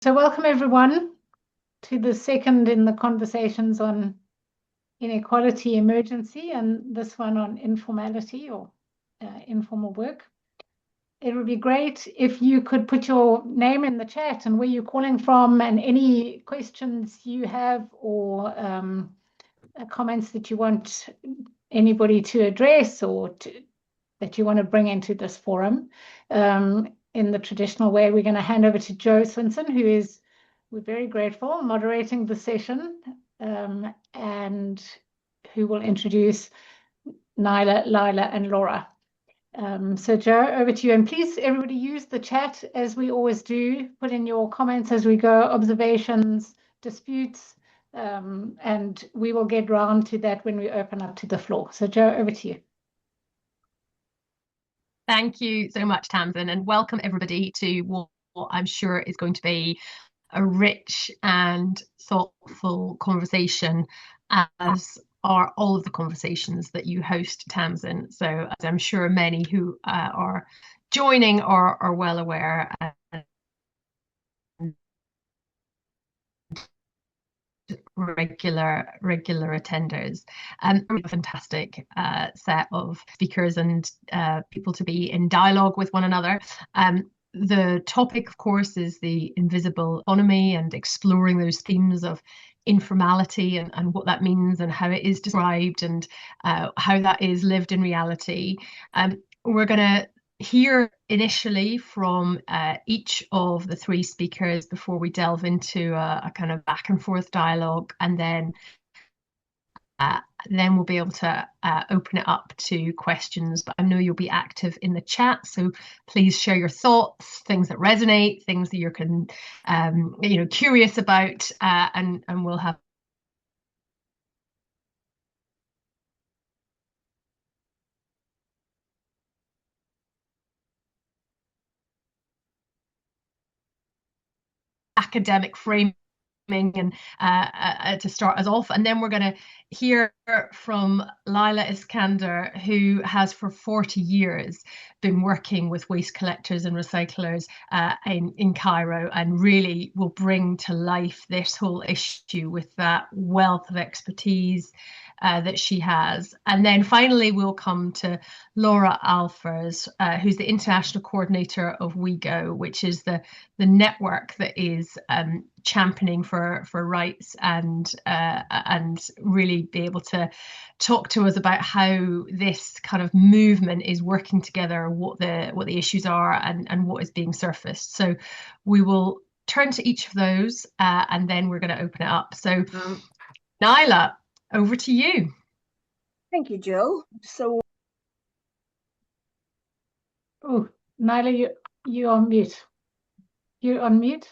So welcome everyone to the second in the conversations on inequality emergency, and this one on informality or informal work. It would be great if you could put your name in the chat and where you're calling from and any questions you have or comments that you want anybody to address or that you want to bring into this forum. In the traditional way, we're going to hand over to Jo Swinson, who is, we're very grateful, moderating the session, and who will introduce Nyla, Lila, and Laura. So Jo, over to you. And please, everybody, use the chat as we always do. Put in your comments as we go, observations, disputes, and we will get round to that when we open up to the floor. So Jo, over to you. Thank you so much, Tamsin, and welcome everybody to what I'm sure is going to be a rich and thoughtful conversation, as are all of the conversations that you host, Tamsin. So as I'm sure many who are joining are well aware, regular attenders, and a fantastic set of speakers and people to be in dialogue with one another. The topic, of course, is the invisible economy and exploring those themes of informality and what that means and how it is described and how that is lived in reality. We're going to hear initially from each of the three speakers before we delve into a kind of back and forth dialogue, and then we'll be able to open it up to questions. But I know you'll be active in the chat, so please share your thoughts, things that resonate, things that you're curious about, and we'll have academic framing and to start us off, and then we're going to hear from Lila Iskander, who has for 40 years been working with waste collectors and recyclers in Cairo, and really will bring to life this whole issue with that wealth of expertise that she has. And then finally we'll come to Laura Alfers, who's the international coordinator of WeGo, which is the network that is championing for rights and really be able to talk to us about how this kind of movement is working together, what the issues are, and what is being surfaced. So we will turn to each of those, and then we're going to open it up. So Nyla, over to you. Thank you, Jo. So, Nyla, you're on mute. You're on mute.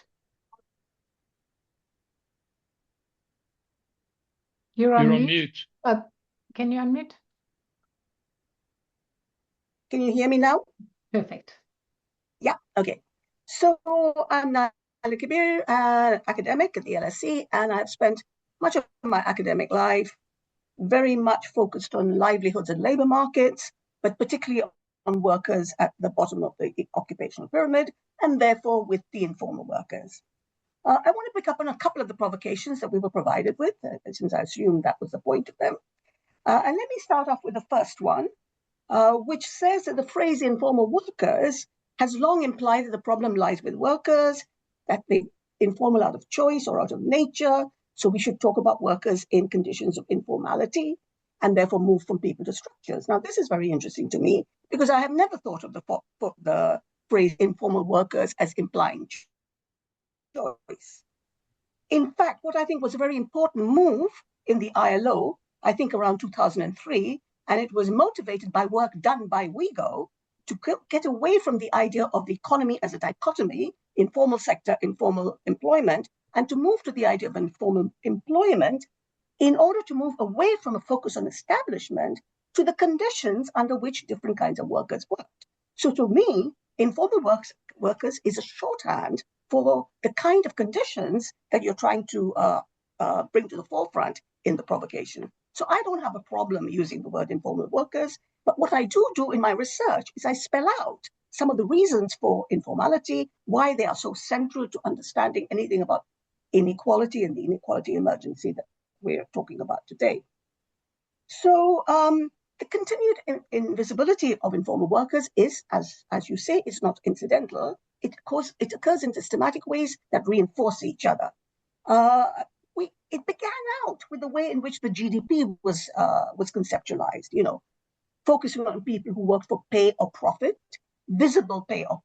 You're on mute. Can you unmute? Can you hear me now? Perfect. Yeah, okay. So I'm Nyla Kabir, academic at the LSE, and I've spent much of my academic life very much focused on livelihoods and labor markets, but particularly on workers at the bottom of the occupational pyramid, and therefore with the informal workers. I want to pick up on a couple of the provocations that we were provided with, since I assumed that was the point of them. And let me start off with the first one, which says that the phrase informal workers has long implied that the problem lies with workers, that they're informal out of choice or out of nature. So we should talk about workers in conditions of informality and therefore move from people to structures. Now, this is very interesting to me because I have never thought of the phrase informal workers as implying choice. In fact, what I think was a very important move in the ILO, I think around 2003, and it was motivated by work done by WeGo to get away from the idea of the economy as a dichotomy, informal sector, informal employment, and to move to the idea of informal employment in order to move away from a focus on establishment to the conditions under which different kinds of workers worked. So to me, informal workers is a shorthand for the kind of conditions that you're trying to bring to the forefront in the provocation. So I don't have a problem using the word informal workers, but what I do in my research is I spell out some of the reasons for informality, why they are so central to understanding anything about inequality and the inequality emergency that we're talking about today. So the continued invisibility of informal workers is, as you say, is not incidental. It occurs in systematic ways that reinforce each other. It began out with the way in which the GDP was conceptualized, focusing on people who work for pay or profit, visible pay or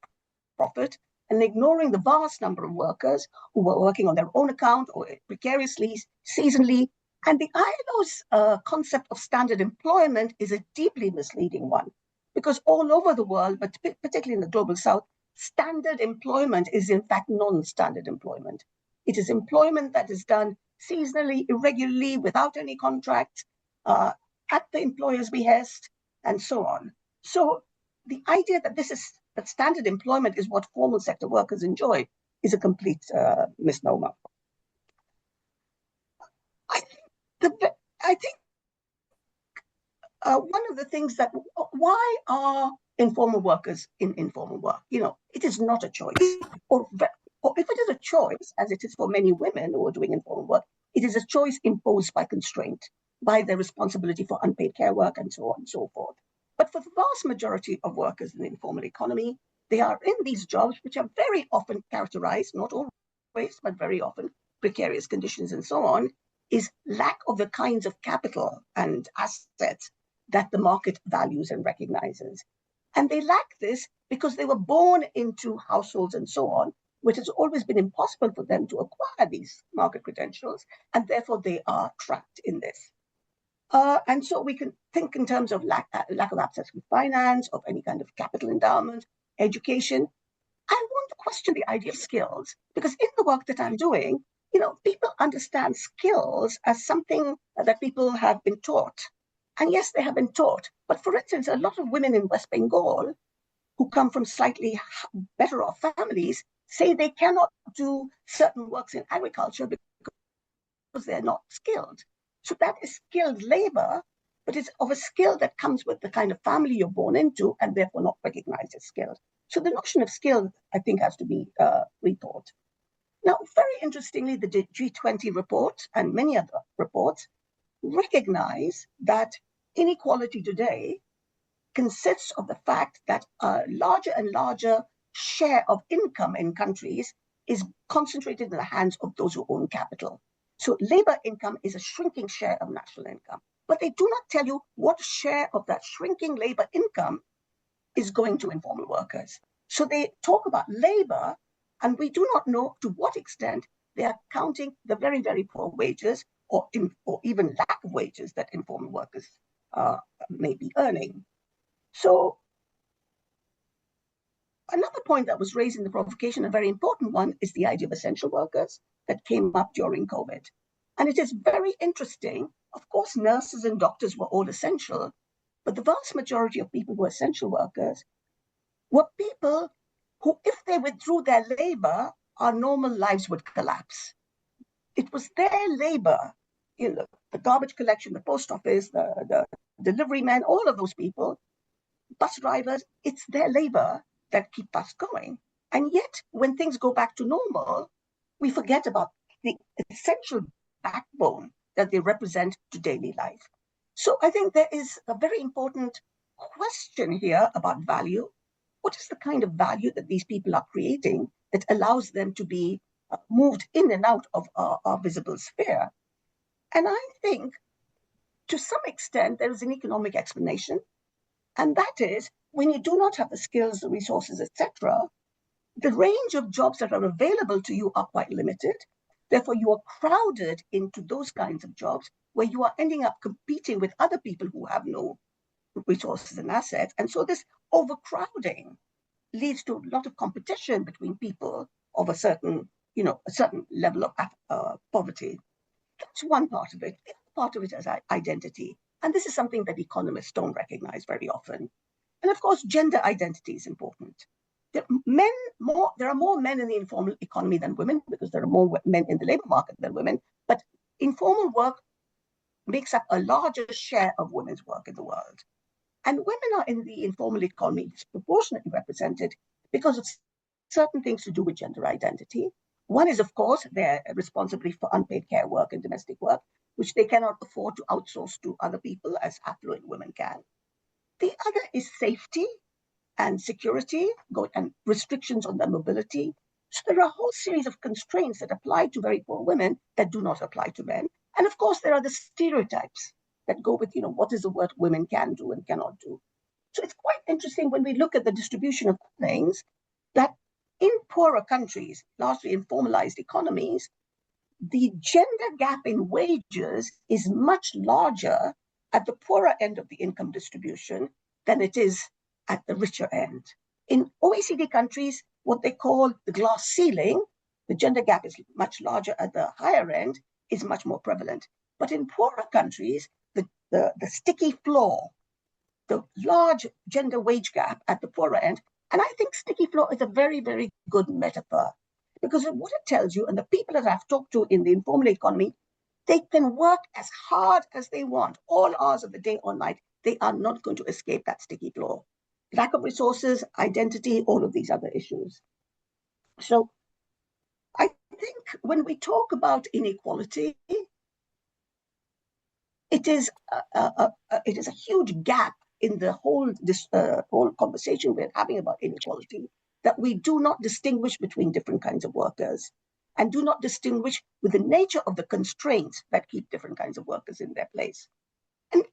profit, and ignoring the vast number of workers who were working on their own account or precariously, seasonally. And the ILO's concept of standard employment is a deeply misleading one, because all over the world, but particularly in the global south, standard employment is in fact non-standard employment. It is employment that is done seasonally, irregularly, without any contract, at the employer's behest, and so on. So the idea that standard employment is what formal sector workers enjoy is a complete misnomer. I think one of the things why are informal workers in informal work? It is not a choice, or if it is a choice, as it is for many women who are doing informal work, it is a choice imposed by constraint, by their responsibility for unpaid care work, and so on and so forth. But for the vast majority of workers in the informal economy, they are in these jobs which are very often characterized, not always, but very often, precarious conditions and so on, is lack of the kinds of capital and assets that the market values and recognizes. And they lack this because they were born into households and so on, which has always been impossible for them to acquire these market credentials, and therefore they are trapped in this. And so we can think in terms of lack of access to finance, of any kind of capital endowment, education. I want to question the idea of skills, because in the work that I'm doing, people understand skills as something that people have been taught. And yes, they have been taught. But for instance, a lot of women in West Bengal who come from slightly better off families say they cannot do certain works in agriculture because they're not skilled. So that is skilled labor, but it's of a skill that comes with the kind of family you're born into and therefore not recognized as skilled. So the notion of skill, I think, has to be rethought. Now, very interestingly, the G20 report and many other reports recognize that inequality today consists of the fact that a larger and larger share of income in countries is concentrated in the hands of those who own capital. So labor income is a shrinking share of national income, but they do not tell you what share of that shrinking labor income is going to informal workers. So they talk about labor, and we do not know to what extent they are counting the very, very poor wages or even lack of wages that informal workers may be earning. So another point that was raised in the provocation, a very important one, is the idea of essential workers that came up during COVID. And it is very interesting. Of course, nurses and doctors were all essential, but the vast majority of people who were essential workers were people who, if they withdrew their labor, our normal lives would collapse. It was their labor, the garbage collection, the post office, the delivery men, all of those people, bus drivers, it's their labor that keep us going. And yet, when things go back to normal, we forget about the essential backbone that they represent to daily life. So I think there is a very important question here about value. What is the kind of value that these people are creating that allows them to be moved in and out of our visible sphere? And I think, to some extent, there is an economic explanation, and that is, when you do not have the skills, the resources, etc., the range of jobs that are available to you are quite limited. Therefore, you are crowded into those kinds of jobs where you are ending up competing with other people who have no resources and assets. And so this overcrowding leads to a lot of competition between people of a certain level of poverty. That's one part of it. The other part of it is identity. And this is something that economists don't recognize very often. And of course, gender identity is important. There are more men in the informal economy than women, because there are more men in the labor market than women. But informal work makes up a larger share of women's work in the world. And women are in the informal economy disproportionately represented because of certain things to do with gender identity. One is, of course, they're responsible for unpaid care work and domestic work, which they cannot afford to outsource to other people as affluent women can. The other is safety and security and restrictions on their mobility. So there are a whole series of constraints that apply to very poor women that do not apply to men. And of course, there are the stereotypes that go with, what is the work women can do and cannot do. So it's quite interesting when we look at the distribution of things that in poorer countries, largely informalized economies, the gender gap in wages is much larger at the poorer end of the income distribution than it is at the richer end. In OECD countries, what they call the glass ceiling, the gender gap is much larger at the higher end, is much more prevalent. But in poorer countries, the sticky floor, the large gender wage gap at the poorer end, and I think sticky floor is a very, very good metaphor, because what it tells you, and the people that I've talked to in the informal economy, they can work as hard as they want, all hours of the day or night. They are not going to escape that sticky floor. Lack of resources, identity, all of these other issues. So I think when we talk about inequality, it is a huge gap in the whole conversation we're having about inequality, that we do not distinguish between different kinds of workers and do not distinguish with the nature of the constraints that keep different kinds of workers in their place. And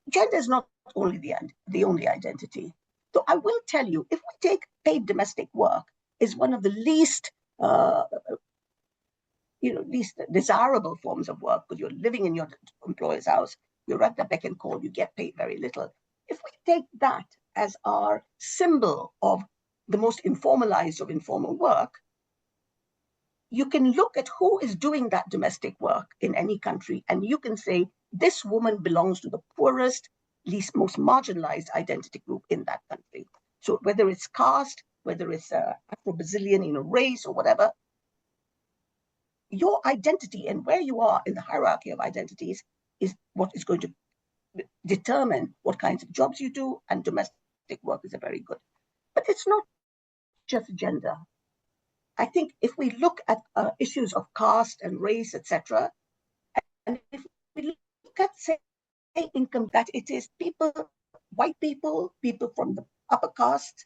gender is not only the only identity. So I will tell you, if we take paid domestic work is one of the least least desirable forms of work, because you're living in your employer's house, you're at the beck and call, you get paid very little. If we take that as our symbol of the most informalized of informal work, you can look at who is doing that domestic work in any country, and you can say, this woman belongs to the poorest, most marginalized identity group in that country. So whether it's caste, whether it's Afro-Brazilian, race or whatever, your identity and where you are in the hierarchy of identities is what is going to determine what kinds of jobs you do, and domestic workers are very good. But it's not just gender. I think if we look at issues of caste and race, etc., and if we look at, say, income, that it is white people from the upper caste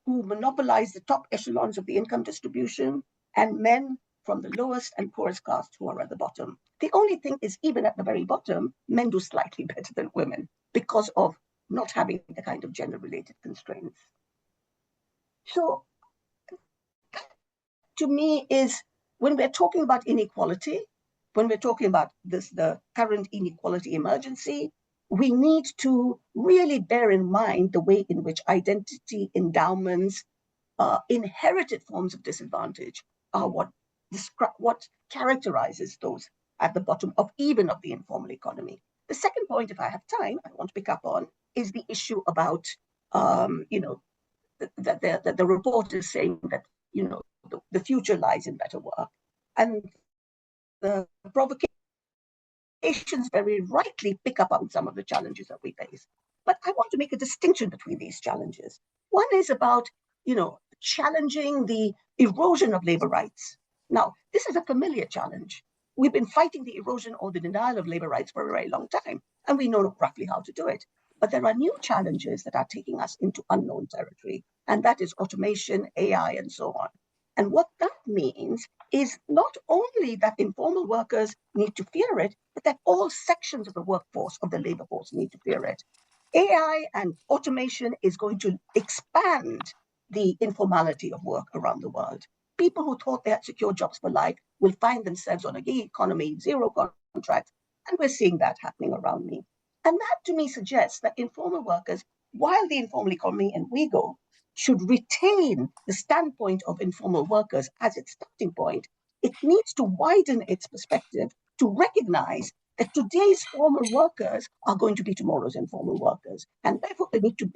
who monopolize the top echelons of the income distribution, and men from the lowest and poorest caste who are at the bottom. The only thing is, even at the very bottom, men do slightly better than women because of not having the kind of gender-related constraints. So that, to me, is when we're talking about inequality, when we're talking about the current inequality emergency, we need to really bear in mind the way in which identity endowments, inherited forms of disadvantage, are what characterizes those at the bottom of even of the informal economy. The second point, if I have time, I want to pick up on, is the issue about, that the report is saying that, the future lies in better work. And the provocations very rightly pick up on some of the challenges that we face. But I want to make a distinction between these challenges. One is about, challenging the erosion of labor rights. Now, this is a familiar challenge. We've been fighting the erosion or the denial of labor rights for a very long time, and we know roughly how to do it. But there are new challenges that are taking us into unknown territory, and that is automation, AI, and so on. And what that means is not only that informal workers need to fear it, but that all sections of the workforce, of the labor force, need to fear it. AI and automation is going to expand the informality of work around the world. People who thought they had secure jobs for life will find themselves on a gig economy, zero contracts, and we're seeing that happening around me. And that, to me, suggests that informal workers, while the informal economy and WIGO should retain the standpoint of informal workers as its starting point, it needs to widen its perspective to recognize that today's formal workers are going to be tomorrow's informal workers. And therefore, they need to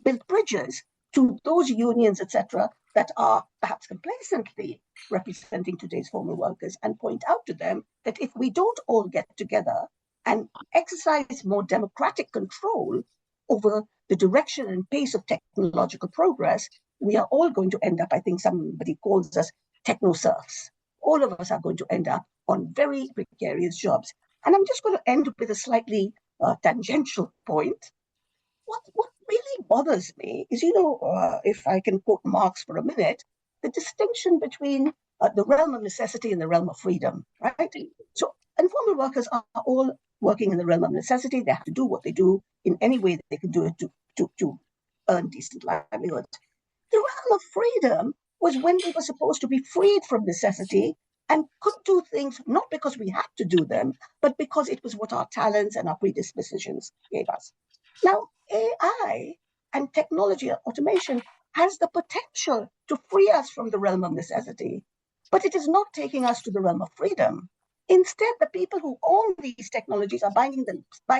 build bridges to those unions, etc., that are perhaps complacently representing today's formal workers, and point out to them that if we don't all get together and exercise more democratic control over the direction and pace of technological progress, we are all going to end up, I think somebody calls us techno-serfs. All of us are going to end up on very precarious jobs. And I'm just going to end with a slightly tangential point. What really bothers me is, if I can quote Marx for a minute, the distinction between the realm of necessity and the realm of freedom, right? So informal workers are all working in the realm of necessity. They have to do what they do in any way that they can do it to earn decent livelihood. The realm of freedom was when we were supposed to be freed from necessity and could do things not because we had to do them, but because it was what our talents and our predispositions gave us. Now, AI and technology and automation has the potential to free us from the realm of necessity, but it is not taking us to the realm of freedom. Instead, the people who own these technologies are buying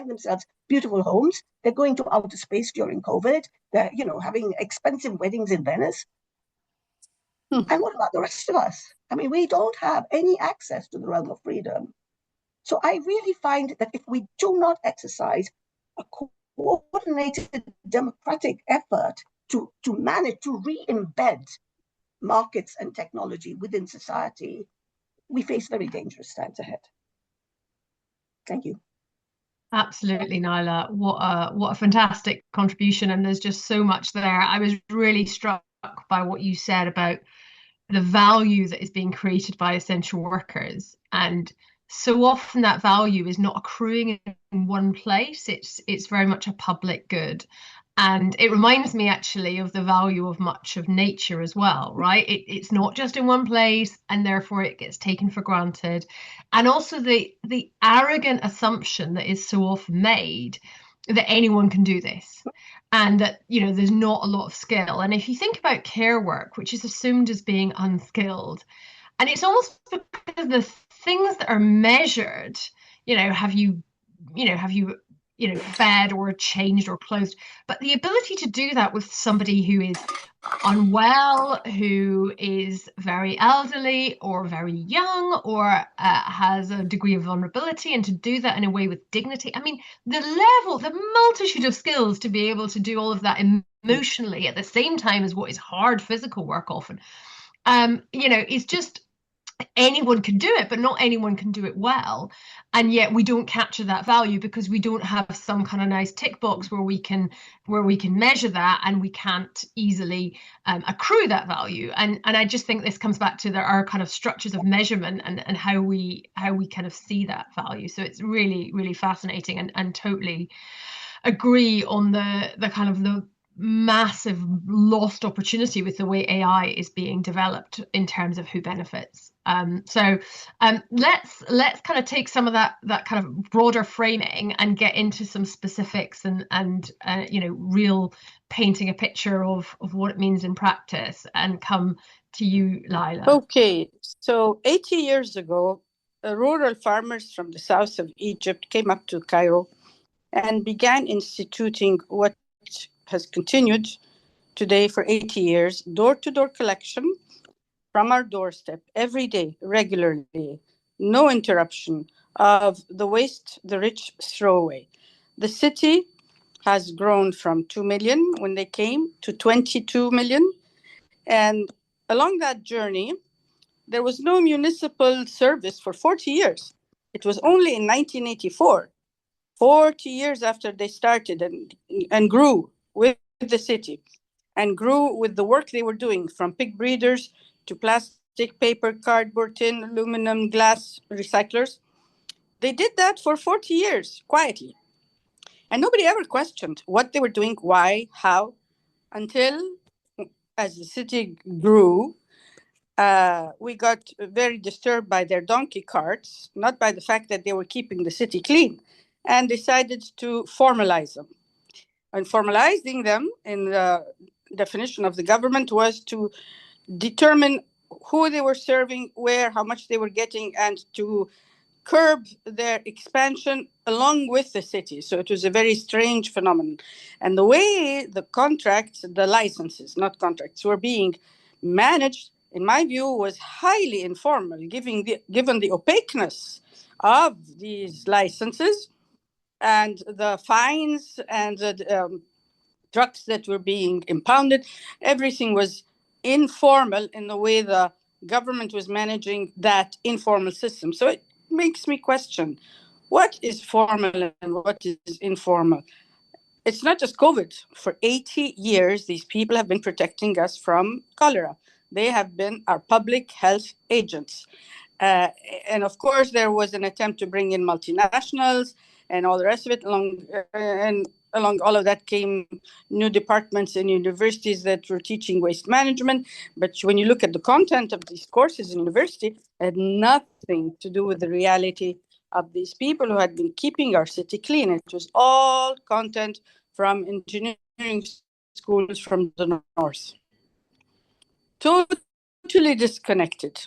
themselves beautiful homes. They're going to outer space during COVID. They're, having expensive weddings in Venice. And what about the rest of us? I mean, we don't have any access to the realm of freedom. So I really find that if we do not exercise a coordinated democratic effort to manage, to re-embed markets and technology within society, we face very dangerous times ahead. Thank you. Absolutely, Naila. What a fantastic contribution, and there's just so much there. I was really struck by what you said about the value that is being created by essential workers, and so often that value is not accruing in one place. It's very much a public good. And it reminds me actually of the value of much of nature as well, right? It's not just in one place, and therefore it gets taken for granted. And also the arrogant assumption that is so often made that anyone can do this, and that, there's not a lot of skill. And if you think about care work, which is assumed as being unskilled, and it's almost because the things that are measured, have you fed or changed or clothed, but the ability to do that with somebody who is unwell, who is very elderly or very young, or has a degree of vulnerability, and to do that in a way with dignity. I mean, the multitude of skills to be able to do all of that emotionally at the same time as what is hard physical work often, is just, anyone can do it, but not anyone can do it well. And yet we don't capture that value because we don't have some kind of nice tick box where we can measure that, and we can't easily accrue that value. And I just think this comes back to our kind of structures of measurement and how we kind of see that value. So it's really, really fascinating, and totally agree on the kind of the massive lost opportunity with the way AI is being developed in terms of who benefits. So let's kind of take some of that kind of broader framing and get into some specifics and real painting a picture of what it means in practice, and come to you, Laila. Okay, so 80 years ago, rural farmers from the south of Egypt came up to Cairo and began instituting what has continued today for 80 years, door-to-door collection from our doorstep every day, regularly, no interruption, of the waste the rich throw away. The city has grown from 2 million when they came to 22 million. And along that journey, there was no municipal service for 40 years. It was only in 1984, 40 years after they started and grew with the city and grew with the work they were doing, from pig breeders to plastic, paper, cardboard, tin, aluminum, glass recyclers. They did that for 40 years, quietly. And nobody ever questioned what they were doing, why, how, until as the city grew, we got very disturbed by their donkey carts, not by the fact that they were keeping the city clean, and decided to formalize them. And formalizing them, in the definition of the government, was to determine who they were serving, where, how much they were getting, and to curb their expansion along with the city. So it was a very strange phenomenon. And the way the contracts, the licenses, not contracts, were being managed, in my view, was highly informal, given the opaqueness of these licenses. and the fines and the trucks that were being impounded, everything was informal in the way the government was managing that informal system. So it makes me question, what is formal and what is informal? It's not just COVID. For 80 years, these people have been protecting us from cholera. They have been our public health agents. Uh, and of course, there was an attempt to bring in multinationals and all the rest of it. Along all of that came new departments in universities that were teaching waste management. But when you look at the content of these courses in university, it had nothing to do with the reality of these people who had been keeping our city clean. It was all content from engineering schools from the north. Totally disconnected.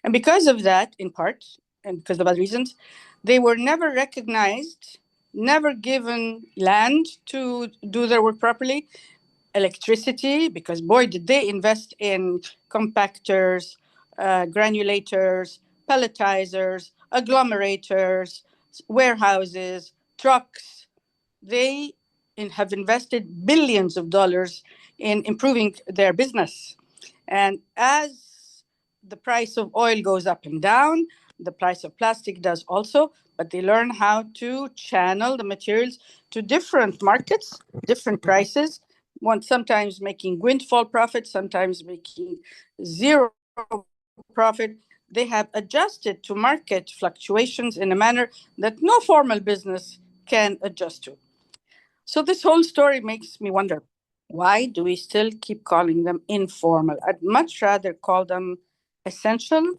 And because of that, in part, and because of other reasons, they were never recognized, never given land to do their work properly, electricity, because boy, did they invest in compactors, granulators, pelletizers, agglomerators, warehouses, trucks. They have invested billions of dollars in improving their business. And as the price of oil goes up and down, the price of plastic does also, but they learn how to channel the materials to different markets, different prices, one sometimes making windfall profit, sometimes making zero profit. They have adjusted to market fluctuations in a manner that no formal business can adjust to. So this whole story makes me wonder, why do we still keep calling them informal? I'd much rather call them essential,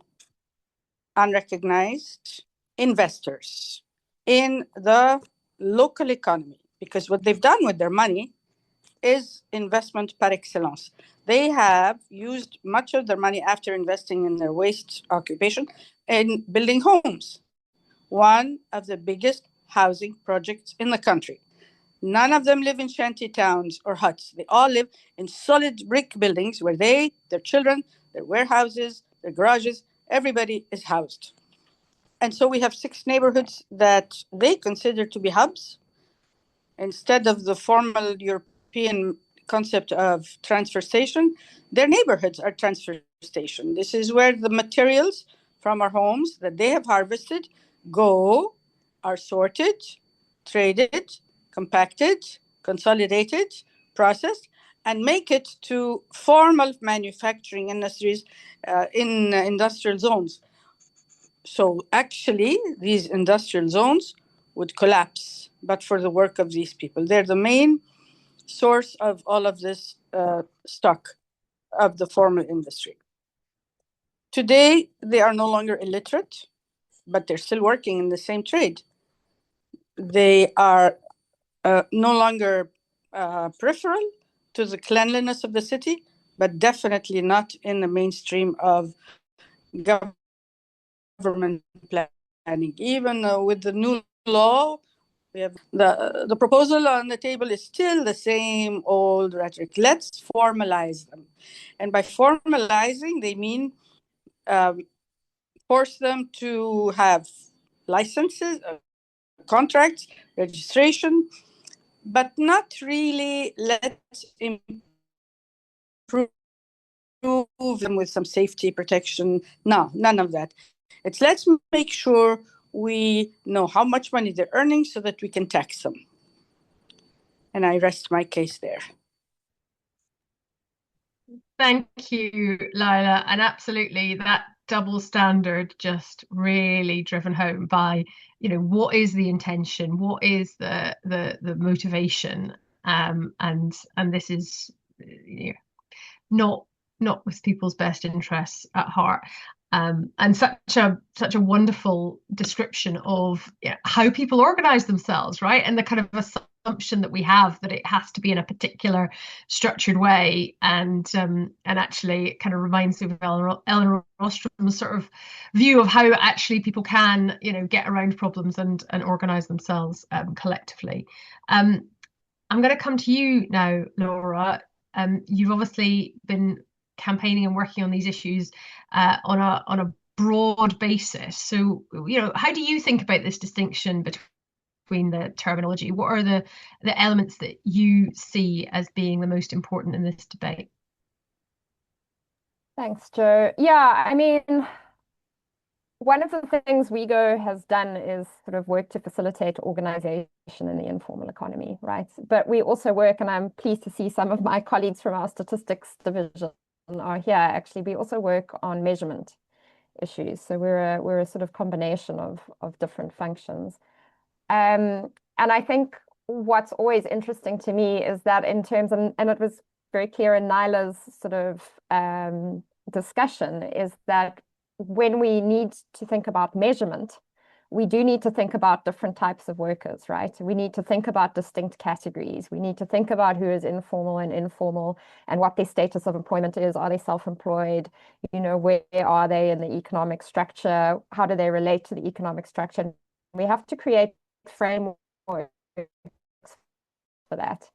unrecognized investors in the local economy, because what they've done with their money is investment par excellence. They have used much of their money after investing in their waste occupation in building homes, one of the biggest housing projects in the country. None of them live in shanty towns or huts. They all live in solid brick buildings where they, their children, their warehouses, their garages, everybody is housed. And so we have 6 neighborhoods that they consider to be hubs. Instead of the formal European concept of transfer station, their neighborhoods are transfer station. This is where the materials from our homes that they have harvested go, are sorted, traded, compacted, consolidated, processed, and make it to formal manufacturing industries in industrial zones. So actually, these industrial zones would collapse, but for the work of these people. They're the main source of all of this stock of the formal industry. Today, they are no longer illiterate, but they're still working in the same trade. They are no longer peripheral to the cleanliness of the city, but definitely not in the mainstream of government planning. Even with the new law, we have the proposal on the table is still the same old rhetoric. Let's formalize them. And by formalizing, they mean force them to have licenses, contracts, registration, but not really let's improve them with some safety protection. No, none of that. It's let's make sure we know how much money they're earning so that we can tax them. And I rest my case there. Thank you, Lila. And absolutely, that double standard just really driven home by, what is the intention? What is the motivation? And this is not with people's best interests at heart. And such a wonderful description of how people organize themselves, right? And the kind of assumption that we have that it has to be in a particular structured way, and actually it kind of reminds me of Eleanor Ostrom's sort of view of how actually people can get around problems and organize themselves collectively. I'm going to come to you now, Laura. You've obviously been campaigning and working on these issues on a broad basis. So, how do you think about this distinction between the terminology? What are the elements that you see as being the most important in this debate? Thanks, Jo. Yeah, I mean, one of the things WeGo has done is sort of work to facilitate organization in the informal economy, right? But we also work, and I'm pleased to see some of my colleagues from our statistics division are here. Actually, we also work on measurement issues. So we're a sort of combination of different functions. And I think what's always interesting to me is that in terms, and it was very clear in Nyla's sort of discussion, is that when we need to think about measurement, we do need to think about different types of workers, right? We need to think about distinct categories. We need to think about who is informal and informal and what their status of employment is. Are they self-employed? You know, where are they in the economic structure? How do they relate to the economic structure? We have to create frameworks for that.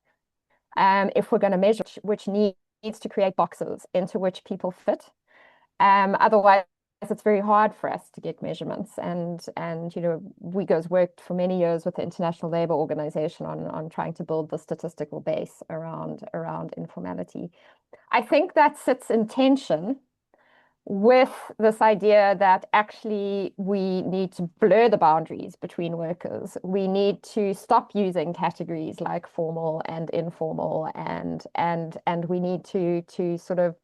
If we're going to measure, which needs to create boxes into which people fit. Otherwise, it's very hard for us to get measurements. And you know, WeGo's worked for many years with the International Labour Organization on trying to build the statistical base around informality. I think that sits in tension with this idea that actually we need to blur the boundaries between workers. We need to stop using categories like formal and informal, and we need to sort of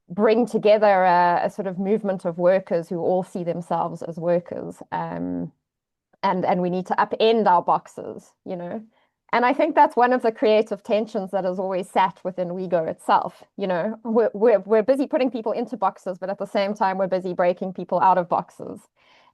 bring together a sort of movement of workers who all see themselves as workers, and we need to upend our boxes, you know. And I think that's one of the creative tensions that has always sat within WeGo itself. You know, we're busy putting people into boxes, but at the same time, we're busy breaking people out of boxes.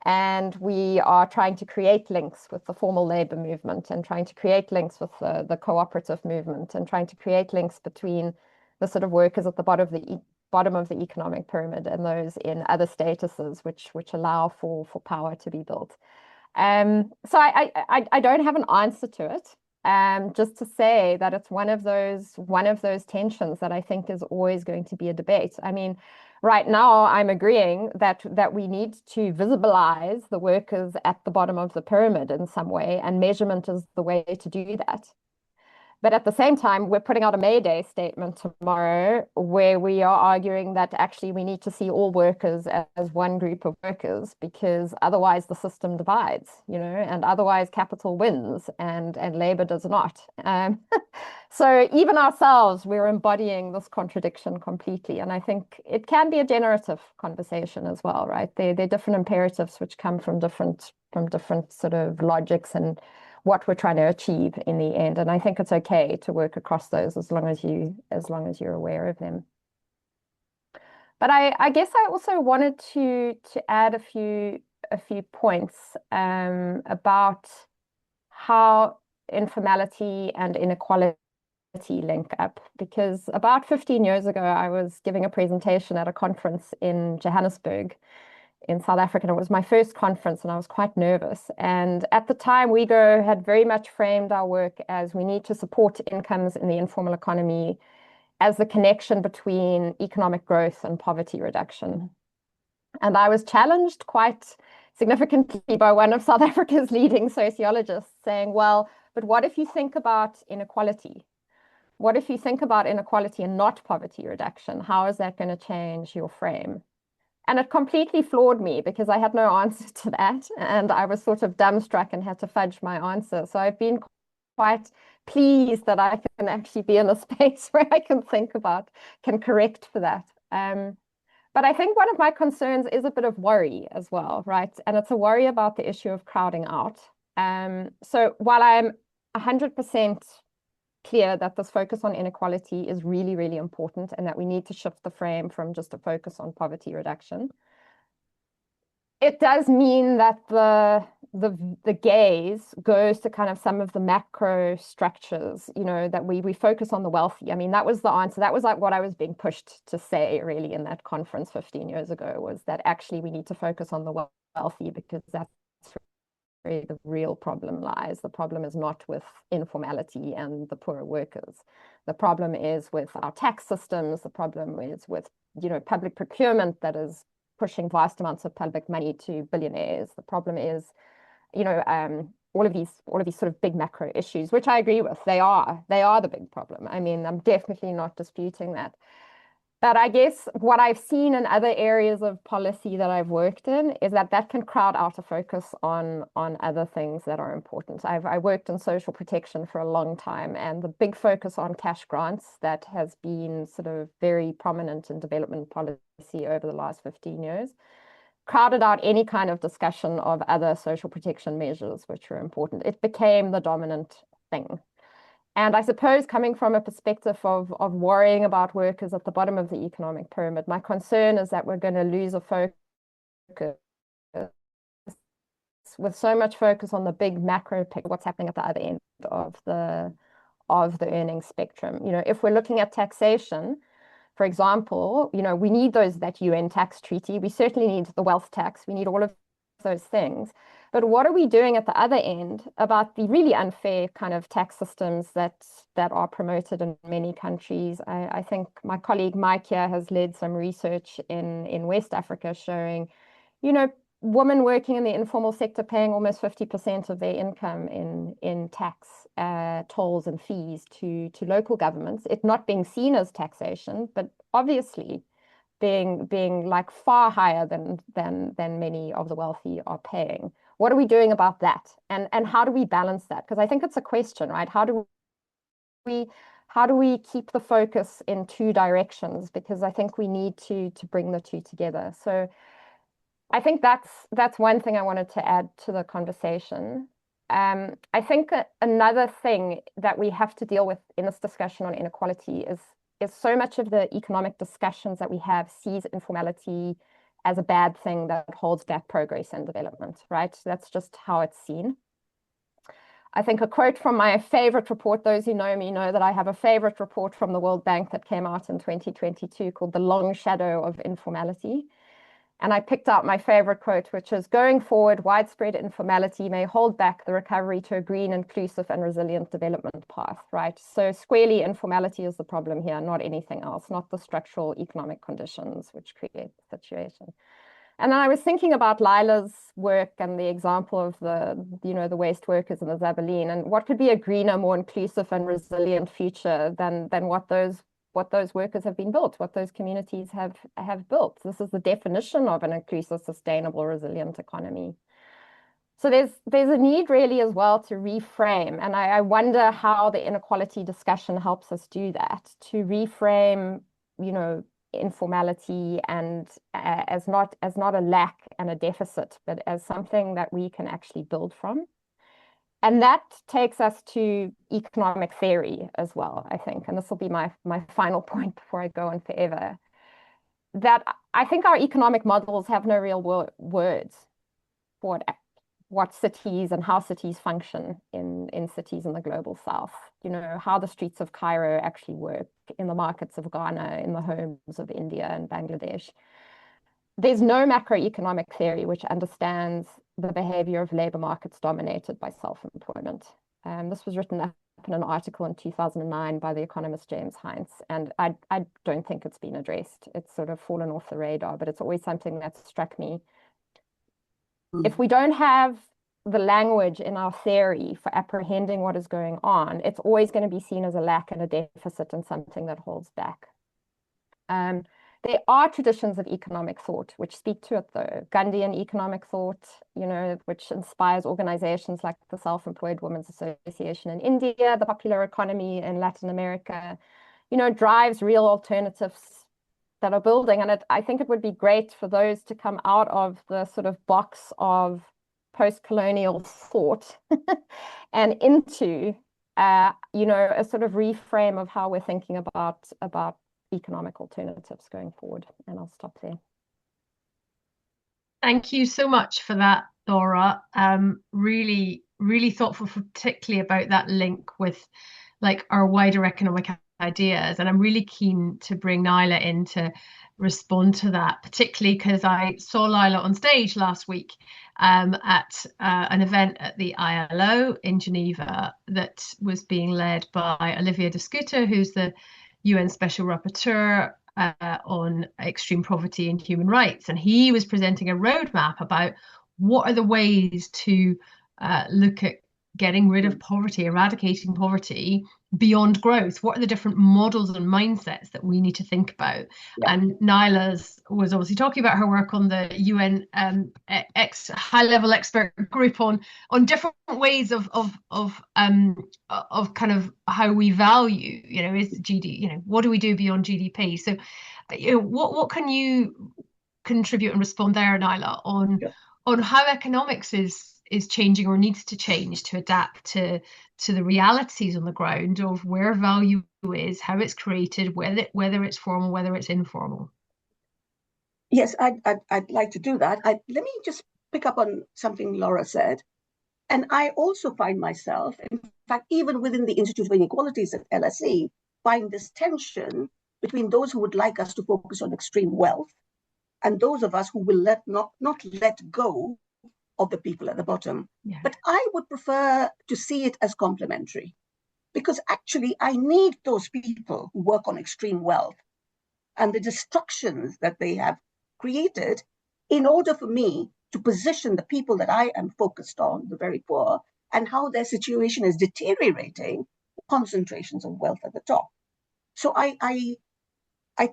And we are trying to create links with the formal labor movement, and trying to create links with the cooperative movement, and trying to create links between the sort of workers at the bottom of the economic pyramid and those in other statuses which allow for power to be built. So I don't have an answer to it. Just to say that it's one of those tensions that I think is always going to be a debate. I mean, right now I'm agreeing that we need to visibilize the workers at the bottom of the pyramid in some way, and measurement is the way to do that. But at the same time, we're putting out a May Day statement tomorrow where we are arguing that actually we need to see all workers as one group of workers, because otherwise the system divides, you know, and otherwise capital wins and labor does not. So even ourselves, we're embodying this contradiction completely. And I think it can be a generative conversation as well, right? They're different imperatives which come from different sort of logics and what we're trying to achieve in the end. And I think it's okay to work across those as long as you're aware of them. But I guess I also wanted to add a few points about how informality and inequality link up, because about 15 years ago I was giving a presentation at a conference in Johannesburg in South Africa. And it was my first conference and I was quite nervous. And at the time, WeGo had very much framed our work as we need to support incomes in the informal economy as the connection between economic growth and poverty reduction. And I was challenged quite significantly by one of South Africa's leading sociologists saying, well, but what if you think about inequality? What if you think about inequality and not poverty reduction? How is that going to change your frame? And it completely floored me because I had no answer to that. And I was sort of dumbstruck and had to fudge my answer. So I've been quite pleased that I can actually be in a space where I can correct for that. But I think one of my concerns is a bit of worry as well, right? And it's a worry about the issue of crowding out. So while I'm 100% clear that this focus on inequality is really, really important and that we need to shift the frame from just a focus on poverty reduction, it does mean that the gaze goes to kind of some of the macro structures, you know, that we focus on the wealthy. I mean, that was the answer. That was like what I was being pushed to say really in that conference 15 years ago, was that actually we need to focus on the wealthy because that's where the real problem lies. The problem is not with informality and the poorer workers. The problem is with our tax systems. The problem is with, you know, public procurement that is pushing vast amounts of public money to billionaires. The problem is, you know, all of these sort of big macro issues, which I agree with. They are the big problem. I mean, I'm definitely not disputing that. But I guess what I've seen in other areas of policy that I've worked in is that can crowd out a focus on other things that are important. I worked in social protection for a long time, and the big focus on cash grants that has been sort of very prominent in development policy over the last 15 years crowded out any kind of discussion of other social protection measures which were important. It became the dominant thing. And I suppose coming from a perspective of worrying about workers at the bottom of the economic pyramid, my concern is that we're going to lose a focus with so much focus on the big macro picture, what's happening at the other end of the earnings spectrum. You know, if we're looking at taxation, for example, you know, we need that UN tax treaty. We certainly need the wealth tax. We need all of those things. But what are we doing at the other end about the really unfair kind of tax systems that are promoted in many countries? I think my colleague Mike here has led some research in West Africa showing, you know, women working in the informal sector paying almost 50% of their income in tax, tolls and fees to local governments. It not being seen as taxation, but obviously being like far higher than many of the wealthy are paying. What are we doing about that? And how do we balance that? Because I think it's a question, right? How do we keep the focus in two directions? Because I think we need to bring the two together. So I think that's one thing I wanted to add to the conversation. I think another thing that we have to deal with in this discussion on inequality is so much of the economic discussions that we have sees informality as a bad thing that holds back progress and development, right? That's just how it's seen. I think a quote from my favorite report, those who know me know that I have a favorite report from the World Bank that came out in 2022 called The Long Shadow of Informality. And I picked out my favorite quote, which is, going forward, widespread informality may hold back the recovery to a green, inclusive and resilient development path, right? So squarely informality is the problem here, not anything else, not the structural economic conditions which create the situation. And then I was thinking about Lila's work and the example of the waste workers in the Zabaleen, and what could be a greener, more inclusive and resilient future than what those workers have been built, what those communities have built. This is the definition of an inclusive, sustainable, resilient economy. So there's a need really as well to reframe, and I wonder how the inequality discussion helps us do that, to reframe, you know, informality and as not a lack and a deficit, but as something that we can actually build from. And that takes us to economic theory as well, I think. And this will be my final point before I go on forever. That I think our economic models have no real words for what cities and how cities function in cities in the global south. You know, how the streets of Cairo actually work, in the markets of Ghana, in the homes of India and Bangladesh. There's no macroeconomic theory which understands the behavior of labor markets dominated by self-employment. This was written up in an article in 2009 by the economist James Heinz, and I don't think it's been addressed. It's sort of fallen off the radar, but it's always something that's struck me. If we don't have the language in our theory for apprehending what is going on, it's always going to be seen as a lack and a deficit and something that holds back. There are traditions of economic thought which speak to it, though. Gandhian economic thought, you know, which inspires organizations like the Self-Employed Women's Association in India, the popular economy in Latin America, you know, drives real alternatives that are building. And I think it would be great for those to come out of the sort of box of post-colonial thought and into, you know, a sort of reframe of how we're thinking about economic alternatives going forward. And I'll stop there. Thank you so much for that, Dora. Really, really thoughtful, particularly about that link with like our wider economic ideas. And I'm really keen to bring Naila in to respond to that, particularly because I saw Lila on stage last week at an event at the ILO in Geneva that was being led by Olivier de Schutter, who's the UN Special Rapporteur on extreme poverty and human rights. And he was presenting a roadmap about what are the ways to look at getting rid of poverty, eradicating poverty beyond growth? What are the different models and mindsets that we need to think about? Yeah. And Nyla was obviously talking about her work on the UN high-level expert group on different ways of kind of how we value, is GDP, what do we do beyond GDP? So, what can you contribute and respond there, Nyla, on how economics is changing or needs to change to adapt to the realities on the ground of where value is, how it's created, whether it's formal, whether it's informal? Yes, I'd like to do that. Let me just pick up on something Laura said. And I also find myself, in fact, even within the Institute of Inequalities at LSE, find this tension between those who would like us to focus on extreme wealth and those of us who will not let go of the people at the bottom. Yeah. But I would prefer to see it as complementary, because actually I need those people who work on extreme wealth and the destructions that they have created in order for me to position the people that I am focused on, the very poor, and how their situation is deteriorating, concentrations of wealth at the top. So I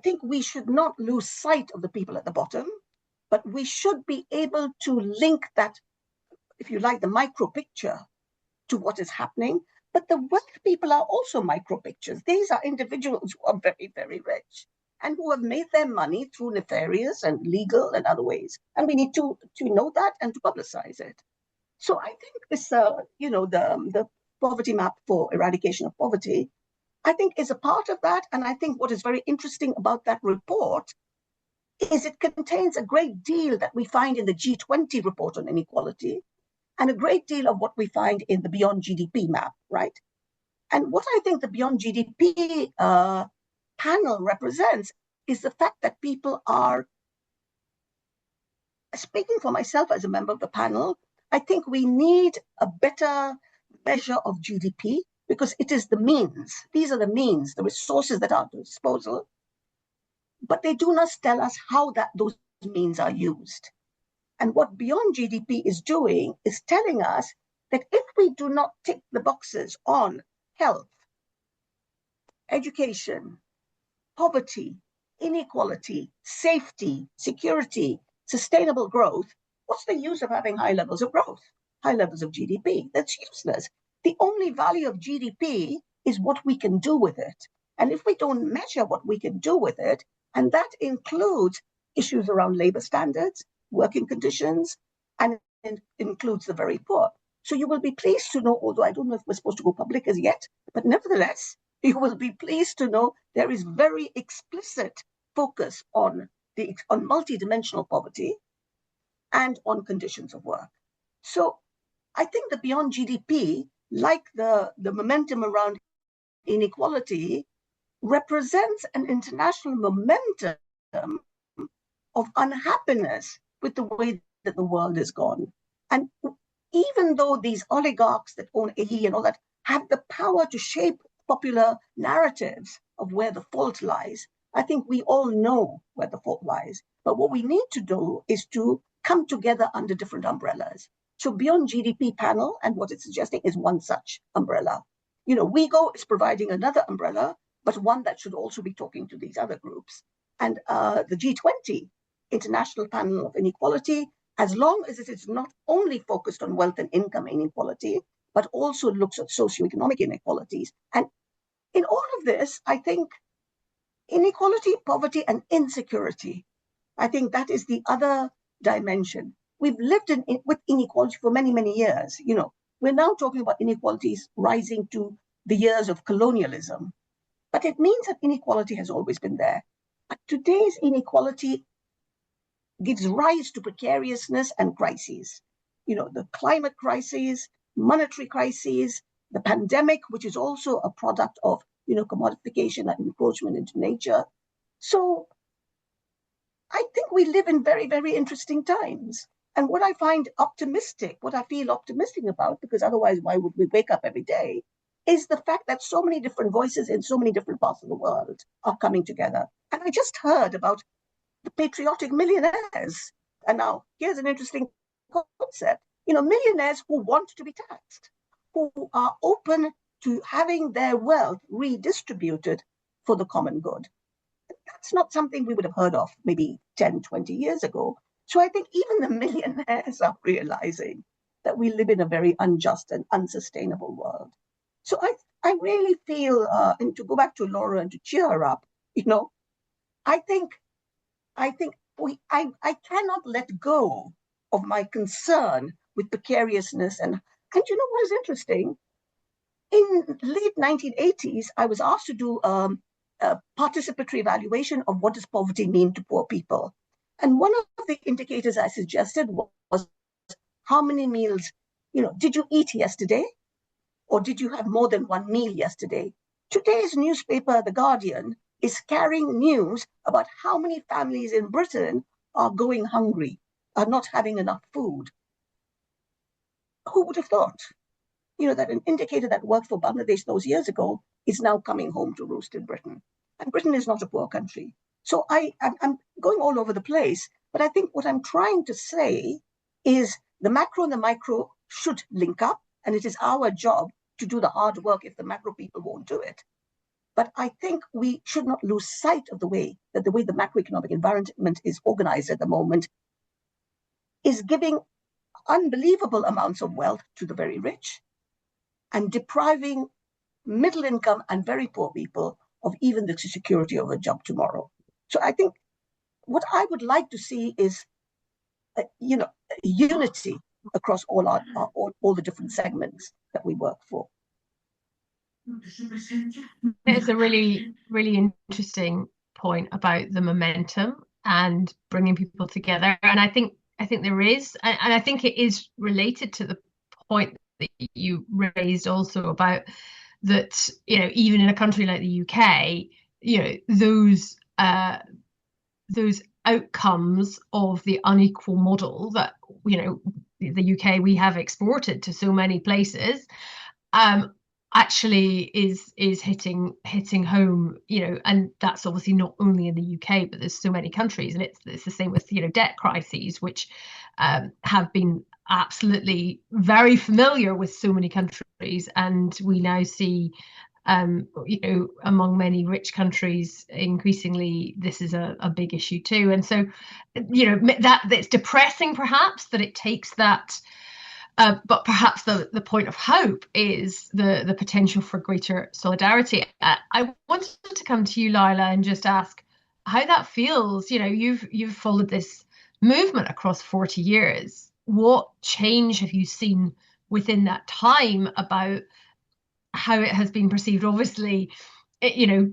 think we should not lose sight of the people at the bottom, but we should be able to link that, if you like, the micro picture to what is happening. But the wealth people are also micro pictures. These are individuals who are very, very rich and who have made their money through nefarious and legal and other ways. And we need to know that and to publicize it. So I think this, the poverty map for eradication of poverty, I think is a part of that. And I think what is very interesting about that report is it contains a great deal that we find in the G20 report on inequality and a great deal of what we find in the Beyond GDP map, right? And what I think the Beyond GDP panel represents is the fact that people are, speaking for myself as a member of the panel, I think we need a better measure of GDP because it is the means. These are the means, the resources that are at disposal, but they do not tell us how those means are used. And what Beyond GDP is doing is telling us that if we do not tick the boxes on health, education, poverty, inequality, safety, security, sustainable growth, what's the use of having high levels of growth, high levels of GDP? That's useless. The only value of GDP is what we can do with it. And if we don't measure what we can do with it, and that includes issues around labor standards, working conditions, and it includes the very poor. So you will be pleased to know, although I don't know if we're supposed to go public as yet, but nevertheless, you will be pleased to know there is very explicit focus on multidimensional poverty and on conditions of work. So I think that beyond GDP, like the momentum around inequality, represents an international momentum of unhappiness with the way that the world has gone. And even though these oligarchs that own AE and all that have the power to shape popular narratives of where the fault lies, I think we all know where the fault lies. But what we need to do is to come together under different umbrellas. So Beyond GDP panel and what it's suggesting is one such umbrella. WeGo is providing another umbrella, but one that should also be talking to these other groups. And the G20, International Panel of Inequality, as long as it is not only focused on wealth and income inequality, but also looks at socioeconomic inequalities. And in all of this, I think inequality, poverty, and insecurity, I think that is the other dimension. We've lived with inequality for many, many years. We're now talking about inequalities rising to the years of colonialism. But it means that inequality has always been there. But today's inequality gives rise to precariousness and crises. The climate crises, monetary crises, the pandemic, which is also a product of, commodification and encroachment into nature. So I think we live in very, very interesting times. And what I find optimistic, what I feel optimistic about, because otherwise why would we wake up every day, is the fact that so many different voices in so many different parts of the world are coming together. And I just heard about the patriotic millionaires. And now here's an interesting concept. Millionaires who want to be taxed. who are open to having their wealth redistributed for the common good. That's not something we would have heard of maybe 10, 20 years ago. So I think even the millionaires are realizing that we live in a very unjust and unsustainable world. So I really feel, and to go back to Laura and to cheer her up, I think I cannot let go of my concern with precariousness. And you know what is interesting? In late 1980s, I was asked to do a participatory evaluation of what does poverty mean to poor people. And one of the indicators I suggested was how many meals, did you eat yesterday? Or did you have more than one meal yesterday? Today's newspaper, The Guardian, is carrying news about how many families in Britain are going hungry, are not having enough food. Who would have thought, that an indicator that worked for Bangladesh those years ago is now coming home to roost in Britain? And Britain is not a poor country. So I'm going all over the place, but I think what I'm trying to say is the macro and the micro should link up, and it is our job to do the hard work if the macro people won't do it. But I think we should not lose sight of the way the macroeconomic environment is organized at the moment is giving unbelievable amounts of wealth to the very rich and depriving middle income and very poor people of even the security of a job tomorrow. So I think what I would like to see is, unity across all the different segments that we work for. It's a really, really interesting point about the momentum and bringing people together. And I think there is, and I think it is related to the point that you raised also about that, even in a country like the UK, those outcomes of the unequal model that, the UK, we have exported to so many places, actually is hitting home, and that's obviously not only in the UK, but there's so many countries, and it's the same with debt crises, which have been absolutely very familiar with so many countries, and we now see among many rich countries, increasingly this is a big issue too. And so that it's depressing perhaps that it takes that. But perhaps the point of hope is the potential for greater solidarity. I wanted to come to you, Lila, and just ask how that feels. You've followed this movement across 40 years. What change have you seen within that time about how it has been perceived? Obviously, there's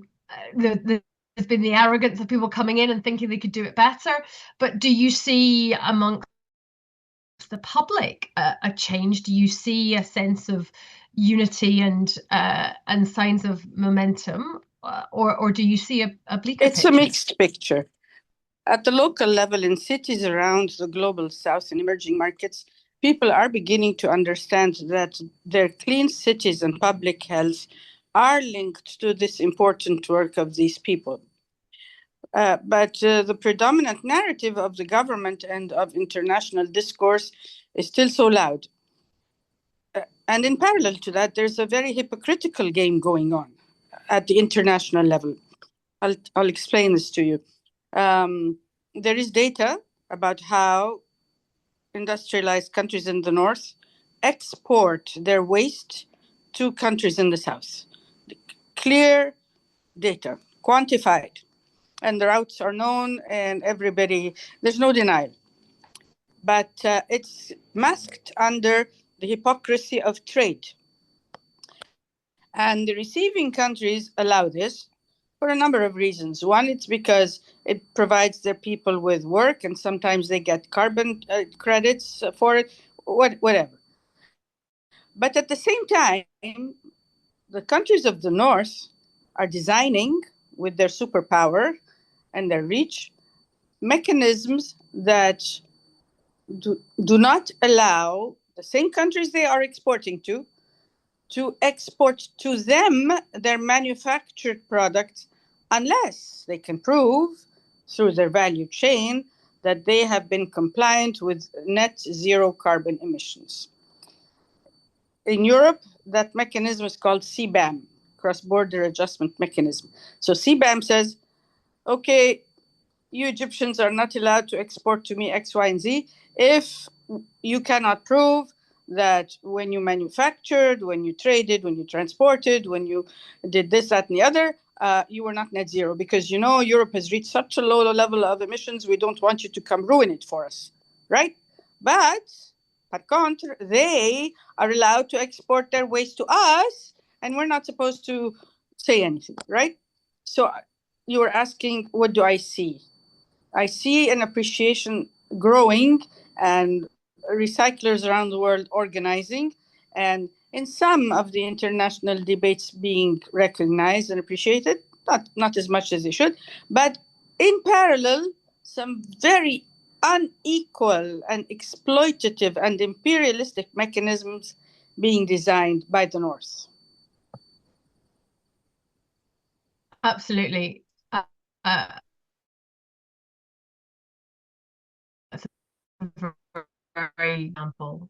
been the arrogance of people coming in and thinking they could do it better. But do you see amongst the public a change? Do you see a sense of unity and signs of momentum, or do you see a bleaker It's picture? a mixed picture. At the local level, in cities around the global south and emerging markets, people are beginning to understand that their clean cities and public health are linked to this important work of these people. But the predominant narrative of the government and of international discourse is still so loud. And in parallel to that, there's a very hypocritical game going on at the international level. I'll explain this to you. There is data about how industrialized countries in the north export their waste to countries in the south. Clear data, quantified. And the routes are known, and there's no denial. But it's masked under the hypocrisy of trade. And the receiving countries allow this for a number of reasons. One, it's because it provides their people with work, and sometimes they get carbon credits for it, whatever. But at the same time, the countries of the north are designing, with their superpower and their reach, mechanisms that do not allow the same countries they are exporting to export to them their manufactured products unless they can prove through their value chain that they have been compliant with net zero carbon emissions. in Europe, that mechanism is called CBAM, cross-border adjustment mechanism. So CBAM says, okay, you Egyptians are not allowed to export to me X, Y, and Z if you cannot prove that when you manufactured, when you traded, when you transported, when you did this, that, and the other, you were not net zero. Because, you know, Europe has reached such a low level of emissions, we don't want you to come ruin it for us, right? But, par contre, they are allowed to export their waste to us, and we're not supposed to say anything, right? So you were asking, what do I see? I see an appreciation growing and recyclers around the world organizing, and in some of the international debates being recognized and appreciated, not as much as they should, but in parallel, some very unequal and exploitative and imperialistic mechanisms being designed by the North. Absolutely. That's a very example.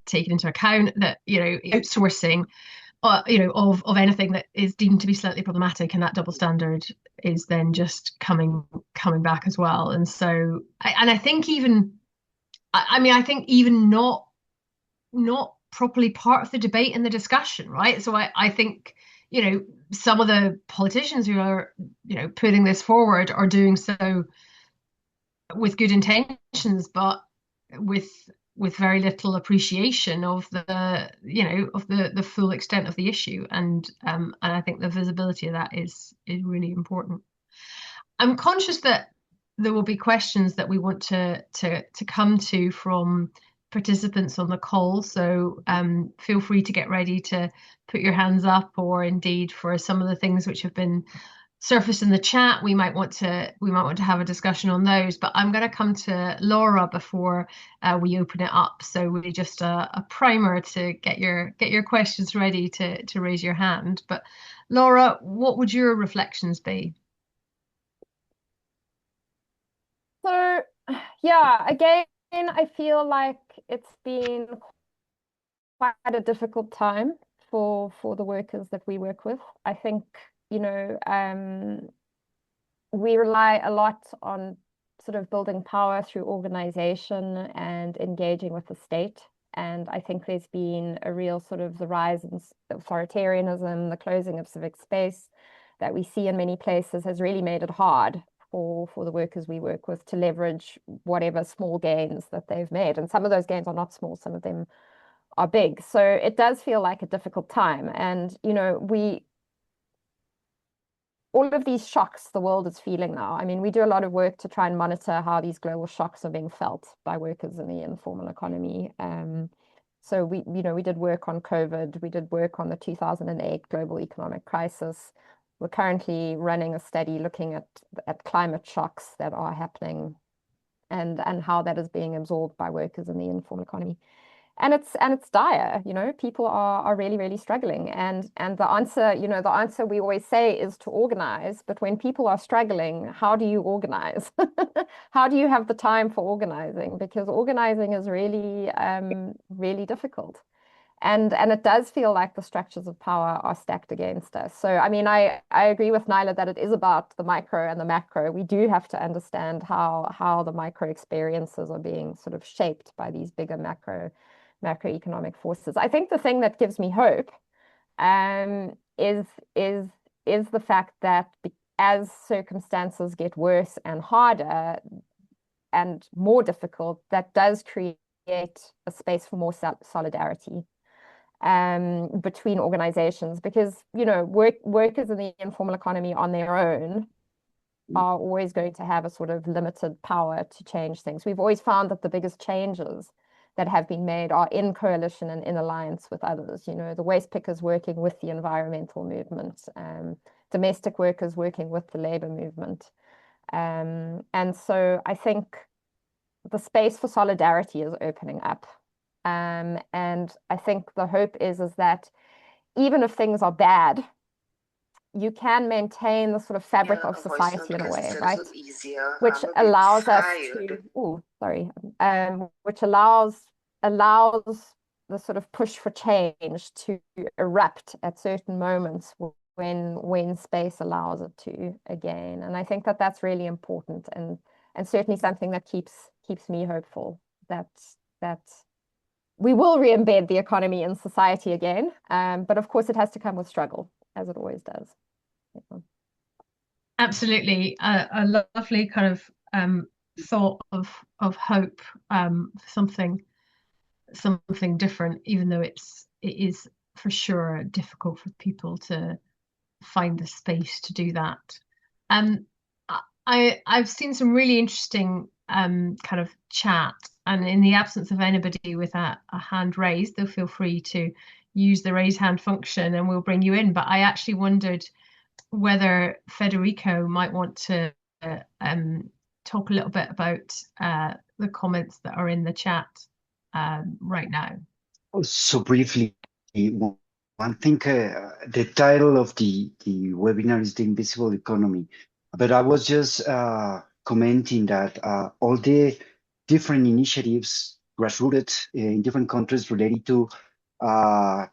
Taking into account that, you know, outsourcing you know, of anything that is deemed to be slightly problematic, and that double standard is then just coming back as well. And so I think even I think even not properly part of the debate and the discussion, right? So I think, you know, some of the politicians who are, you know, putting this forward are doing so with good intentions, but with very little appreciation of the, you know, of the full extent of the issue. And I think the visibility of that is really important. I'm conscious that there will be questions that we want to come to from participants on the call. So feel free to get ready to put your hands up, or indeed for some of the things which have been surfaced in the chat, we might want to have a discussion on those. But I'm going to come to Laura before we open it up. So really just a primer to get your questions ready to raise your hand. But Laura, what would your reflections be? So, yeah, again, I feel like it's been quite a difficult time for the workers that we work with. I think, you know, we rely a lot on sort of building power through organization and engaging with the state. And I think there's been a real sort of the rise in authoritarianism, the closing of civic space that we see in many places has really made it hard for the workers we work with to leverage whatever small gains that they've made. And some of those gains are not small, some of them are big. So it does feel like a difficult time. And, you know, all of these shocks the world is feeling now. I mean, we do a lot of work to try and monitor how these global shocks are being felt by workers in the informal economy. So we did work on COVID. We did work on the 2008 global economic crisis. We're currently running a study looking at climate shocks that are happening and how that is being absorbed by workers in the informal economy. And it's dire, you know, people are really, really struggling. And the answer, you know, the answer we always say is to organize. But when people are struggling, how do you organize? How do you have the time for organizing? Because organizing is really, really difficult. And it does feel like the structures of power are stacked against us. So, I mean, I agree with Nyla that it is about the micro and the macro. We do have to understand how the micro experiences are being sort of shaped by these bigger macroeconomic forces. I think the thing that gives me hope is the fact that as circumstances get worse and harder and more difficult, that does create a space for more solidarity between organizations, because, you know, workers in the informal economy on their own are always going to have a sort of limited power to change things. We've always found that the biggest changes that have been made are in coalition and in alliance with others. You know, the waste pickers working with the environmental movement, domestic workers working with the labor movement. And so I think the space for solidarity is opening up. And I think the hope is that even if things are bad, you can maintain the sort of fabric of society in a way, right? Which allows us to, which allows the sort of push for change to erupt at certain moments when space allows it to again. And I think that that's really important, and certainly something that keeps me hopeful that we will re-embed the economy in society again. But of course, it has to come with struggle, as it always does. Yeah. Absolutely, a lovely kind of thought of hope, something different, even though it is for sure difficult for people to find the space to do that. I've seen some really interesting kind of chat, and in the absence of anybody with a hand raised, they'll feel free to use the raise hand function and we'll bring you in. But I actually wondered whether Federico might want to talk a little bit about the comments that are in the chat right now. So briefly, one thing, the title of the webinar is The Invisible Economy, but I was just commenting that all the different initiatives grassrooted in different countries related to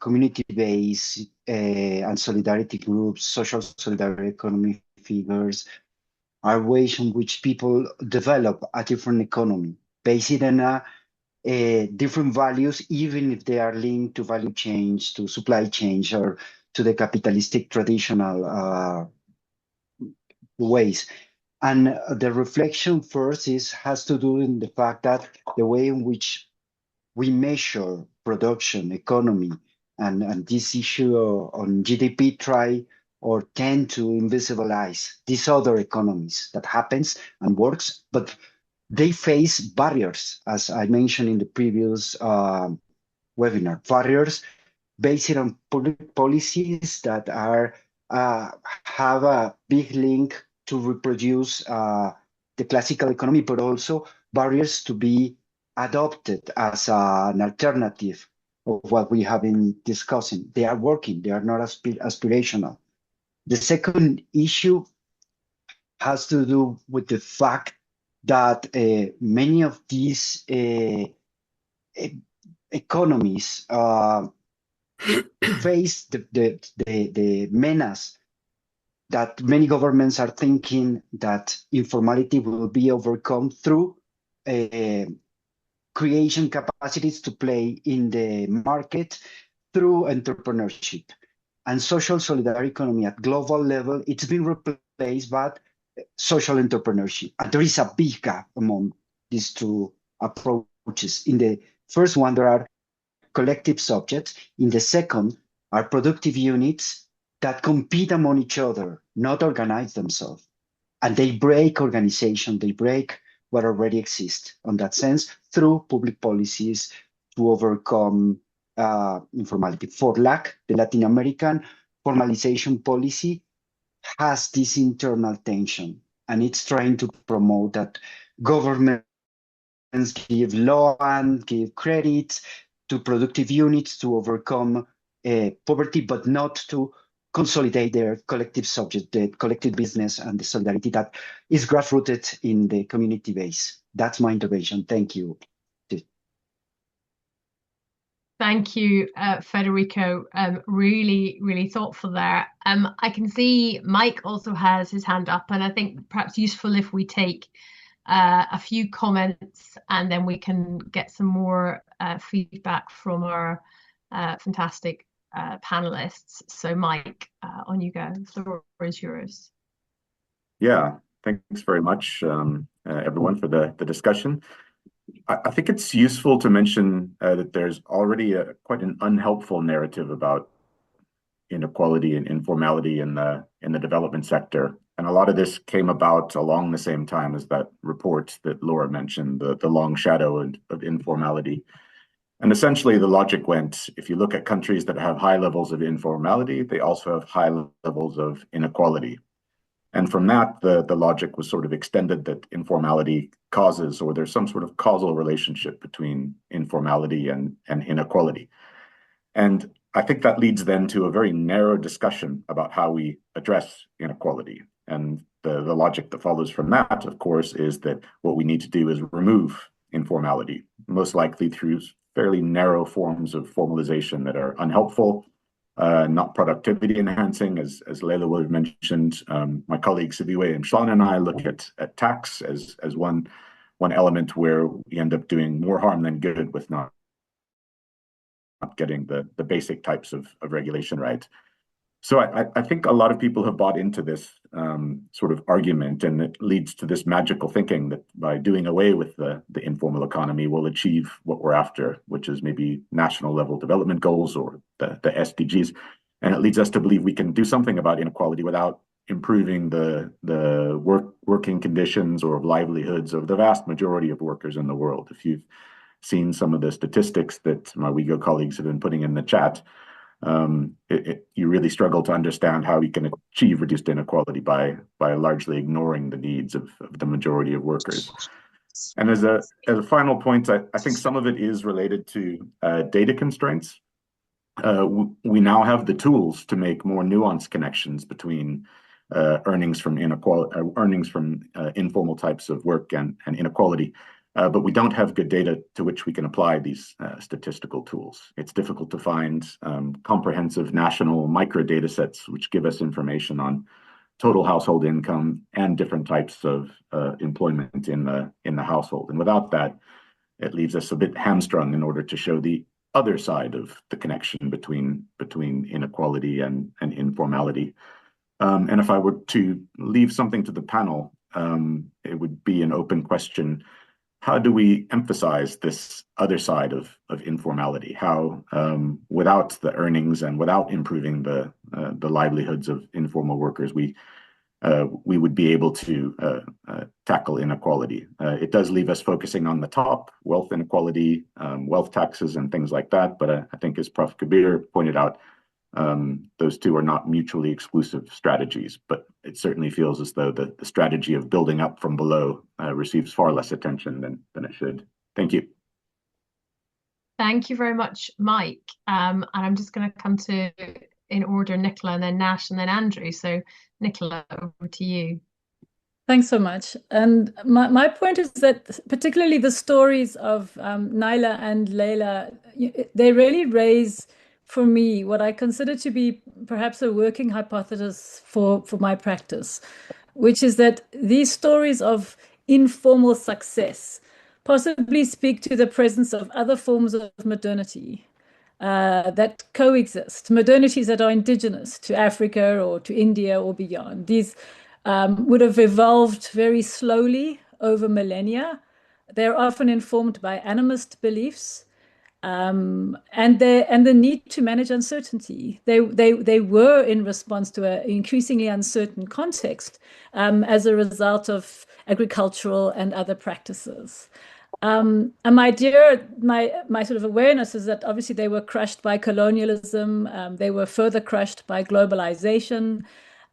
community-based and solidarity groups, social solidarity economy figures, are ways in which people develop a different economy based on different values, even if they are linked to value change, to supply change, or to the capitalistic traditional ways. And the reflection first has to do in the fact that the way in which we measure production, economy, and this issue on GDP try or tend to invisibilize these other economies that happens and works, but they face barriers, as I mentioned in the previous webinar, barriers based on public policies that are have a big link to reproduce the classical economy, but also barriers to be adopted as an alternative of what we have been discussing. They are working, they are not aspirational. The second issue has to do with the fact that many of these economies face the menace that many governments are thinking that informality will be overcome through creation capacities to play in the market through entrepreneurship. And social solidarity economy at global level, it's been replaced by social entrepreneurship. And there is a big gap among these two approaches. In the first one, there are collective subjects. In the second, are productive units that compete among each other, not organize themselves. And they break organization, they break what already exists on that sense through public policies to overcome informality. For lack, the Latin American formalization policy has this internal tension, and it's trying to promote that governments give law and give credit to productive units to overcome poverty, but not to consolidate their collective subject, the collective business and the solidarity that is grassrooted in the community base. That's my intervention. Thank you. Thank you, Federico. Really, really thoughtful there. I can see Mike also has his hand up, and I think perhaps useful if we take a few comments and then we can get some more feedback from our fantastic panelists. So Mike, on you go. The floor is yours. Yeah, thanks very much, everyone, for the discussion. I think it's useful to mention that there's already quite an unhelpful narrative about inequality and informality in the development sector. And a lot of this came about along the same time as that report that Laura mentioned, the long shadow of informality. And essentially the logic went, if you look at countries that have high levels of informality, they also have high levels of inequality. And from that, the logic was sort of extended that informality causes, or there's some sort of causal relationship between informality and inequality. And I think that leads then to a very narrow discussion about how we address inequality. And the logic that follows from that, of course, is that what we need to do is remove informality, most likely through fairly narrow forms of formalization that are unhelpful, not productivity enhancing, as Leila would have mentioned. My colleagues Sibiwe and Sean and I look at tax as one element where we end up doing more harm than good with not getting the basic types of regulation right. So I think a lot of people have bought into this sort of argument, and it leads to this magical thinking that by doing away with the informal economy, we'll achieve what we're after, which is maybe national level development goals or the SDGs. And it leads us to believe we can do something about inequality without improving the working conditions or livelihoods of the vast majority of workers in the world. If you've seen some of the statistics that my WeGo colleagues have been putting in the chat, you really struggle to understand how we can achieve reduced inequality by largely ignoring the needs of the majority of workers. And as a final point, I think some of it is related to data constraints. We now have the tools to make more nuanced connections between earnings from informal types of work and inequality. But we don't have good data to which we can apply these statistical tools. It's difficult to find comprehensive national micro data sets which give us information on total household income and different types of employment in the household. And without that, it leaves us a bit hamstrung in order to show the other side of the connection between inequality and informality. And if I were to leave something to the panel, it would be an open question. How do we emphasize this other side of informality? How, without the earnings and without improving the livelihoods of informal workers, we would be able to tackle inequality? It does leave us focusing on the top, wealth inequality, wealth taxes, and things like that. But I think, as Prof. Kabir pointed out, those two are not mutually exclusive strategies, but it certainly feels as though the strategy of building up from below receives far less attention than it should. Thank you. Thank you very much, Mike. And I'm just going to come to, in order, Nicola, and then Nash, and then Andrew. So Nicola, over to you. Thanks so much. And my point is that particularly the stories of Naila and Leila, they really raise, for me, what I consider to be perhaps a working hypothesis for my practice, which is that these stories of informal success possibly speak to the presence of other forms of modernity that coexist, modernities that are indigenous to Africa or to India or beyond. These would have evolved very slowly over millennia. They're often informed by animist beliefs, and the need to manage uncertainty. They were in response to an increasingly uncertain context as a result of agricultural and other practices. And my sort of awareness is that obviously they were crushed by colonialism. They were further crushed by globalization,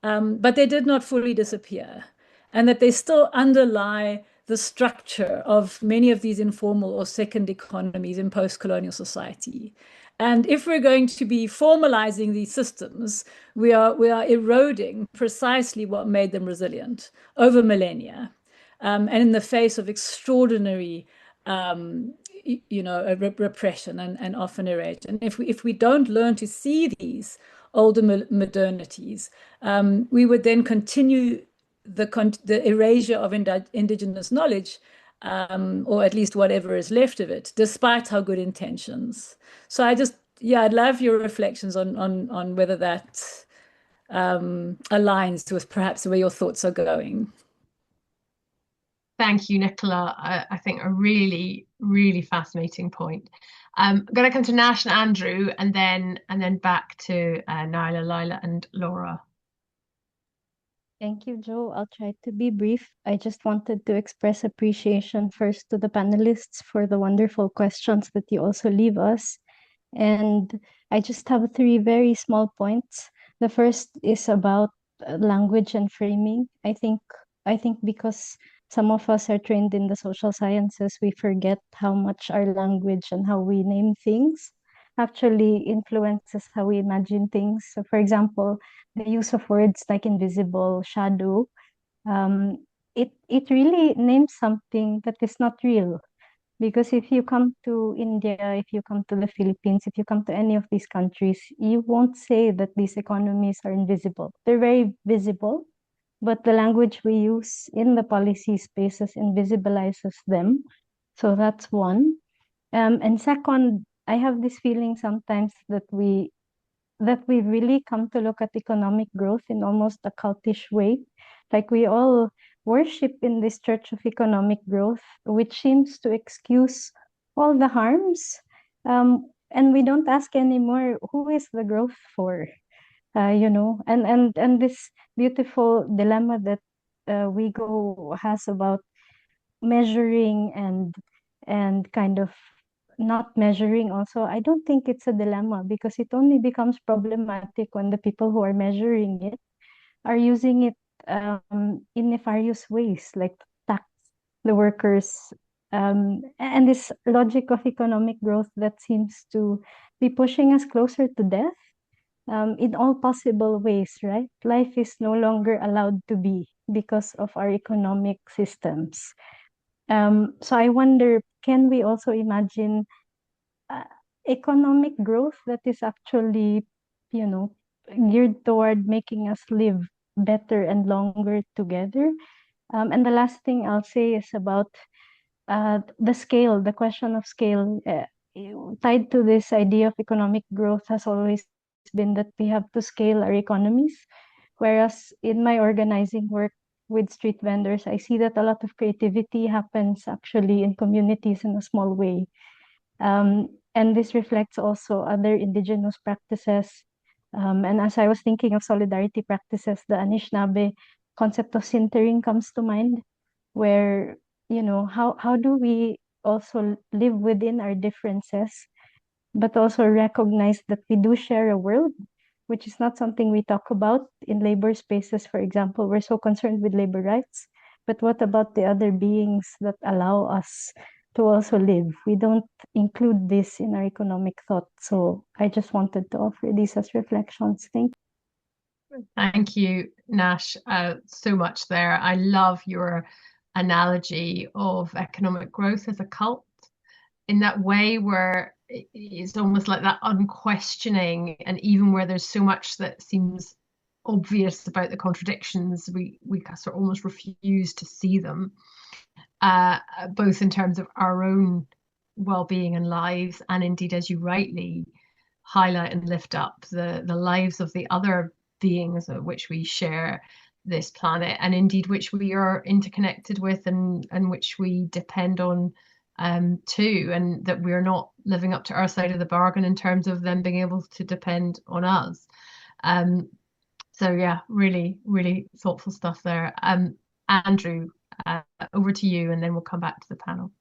but they did not fully disappear, and that they still underlie the structure of many of these informal or second economies in post-colonial society. And if we're going to be formalizing these systems, we are eroding precisely what made them resilient over millennia, and in the face of extraordinary repression and often erasure. And if we don't learn to see these older modernities, we would then continue the erasure of indigenous knowledge, or at least whatever is left of it, despite our good intentions. So I'd love your reflections on whether that aligns with perhaps where your thoughts are going. Thank you, Nicola. I think a really, really fascinating point. I'm going to come to Nash and Andrew, and then back to Naila, Leila, and Laura. Thank you, Jo. I'll try to be brief. I just wanted to express appreciation first to the panelists for the wonderful questions that you also leave us. And I just have 3 very small points. The first is about language and framing. I think because some of us are trained in the social sciences, we forget how much our language and how we name things actually influences how we imagine things. So for example, the use of words like invisible, shadow, it really names something that is not real. Because if you come to India, if you come to the Philippines, if you come to any of these countries, you won't say that these economies are invisible. They're very visible, but the language we use in the policy spaces invisibilizes them. So that's one. And second, I have this feeling sometimes that we really come to look at economic growth in almost a cultish way. Like we all worship in this church of economic growth, which seems to excuse all the harms. And we don't ask anymore, who is the growth for? And this beautiful dilemma that WeGo has about measuring and kind of not measuring also, I don't think it's a dilemma, because it only becomes problematic when the people who are measuring it are using it in nefarious ways, like tax the workers, and this logic of economic growth that seems to be pushing us closer to death, in all possible ways, right? Life is no longer allowed to be because of our economic systems. So I wonder, can we also imagine economic growth that is actually, geared toward making us live better and longer together? And the last thing I'll say is about the scale, the question of scale. Tied to this idea of economic growth has always been that we have to scale our economies. Whereas in my organizing work with street vendors, I see that a lot of creativity happens actually in communities in a small way. And this reflects also other indigenous practices. And as I was thinking of solidarity practices, the Anishinaabe concept of sintering comes to mind, where, how do we also live within our differences, but also recognize that we do share a world, which is not something we talk about in labor spaces, for example. We're so concerned with labor rights, but what about the other beings that allow us to also live? We don't include this in our economic thought. So I just wanted to offer these as reflections. Thank you. Thank you, Nash, so much there. I love your analogy of economic growth as a cult, in that way where it's almost like that unquestioning, and even where there's so much that seems obvious about the contradictions, we sort of almost refuse to see them, both in terms of our own well-being and lives, and indeed, as you rightly highlight and lift up, the lives of the other beings of which we share this planet, and indeed which we are interconnected with, and which we depend on too, and that we're not living up to our side of the bargain in terms of them being able to depend on us. So yeah, really, really thoughtful stuff there. Andrew, over to you, and then we'll come back to the panel.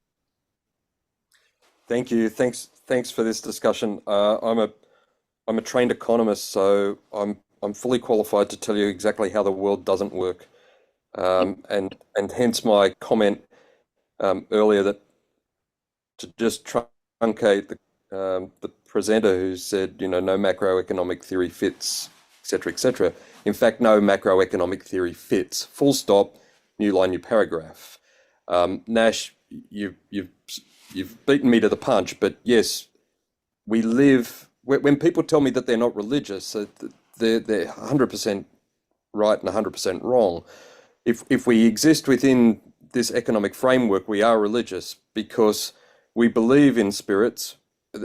Thank you. Thanks for this discussion. I'm a trained economist, so I'm fully qualified to tell you exactly how the world doesn't work, and hence my comment earlier that to just truncate the presenter who said, no macroeconomic theory fits, etc., etc. In fact, no macroeconomic theory fits. Full stop. New line, new paragraph. Nash, you've beaten me to the punch, but yes, we live. When people tell me that they're not religious, they're 100% right and 100% wrong. If we exist within this economic framework, we are religious because we believe in spirits.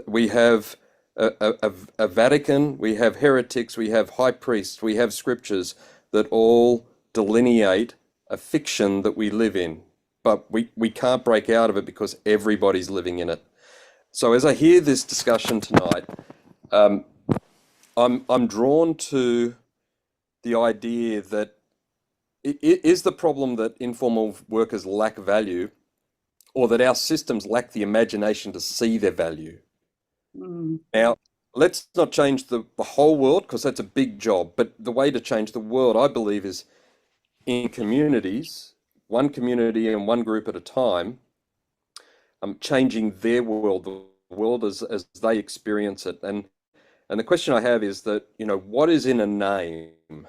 We have a Vatican, we have heretics, we have high priests, we have scriptures that all delineate a fiction that we live in, but we can't break out of it because everybody's living in it. So as I hear this discussion tonight, I'm drawn to the idea that is the problem that informal workers lack value, or that our systems lack the imagination to see their value? Now, let's not change the whole world, because that's a big job, but the way to change the world, I believe, is in communities, one community and one group at a time, changing their world, the world as they experience it. And the question I have is that, what is in a name?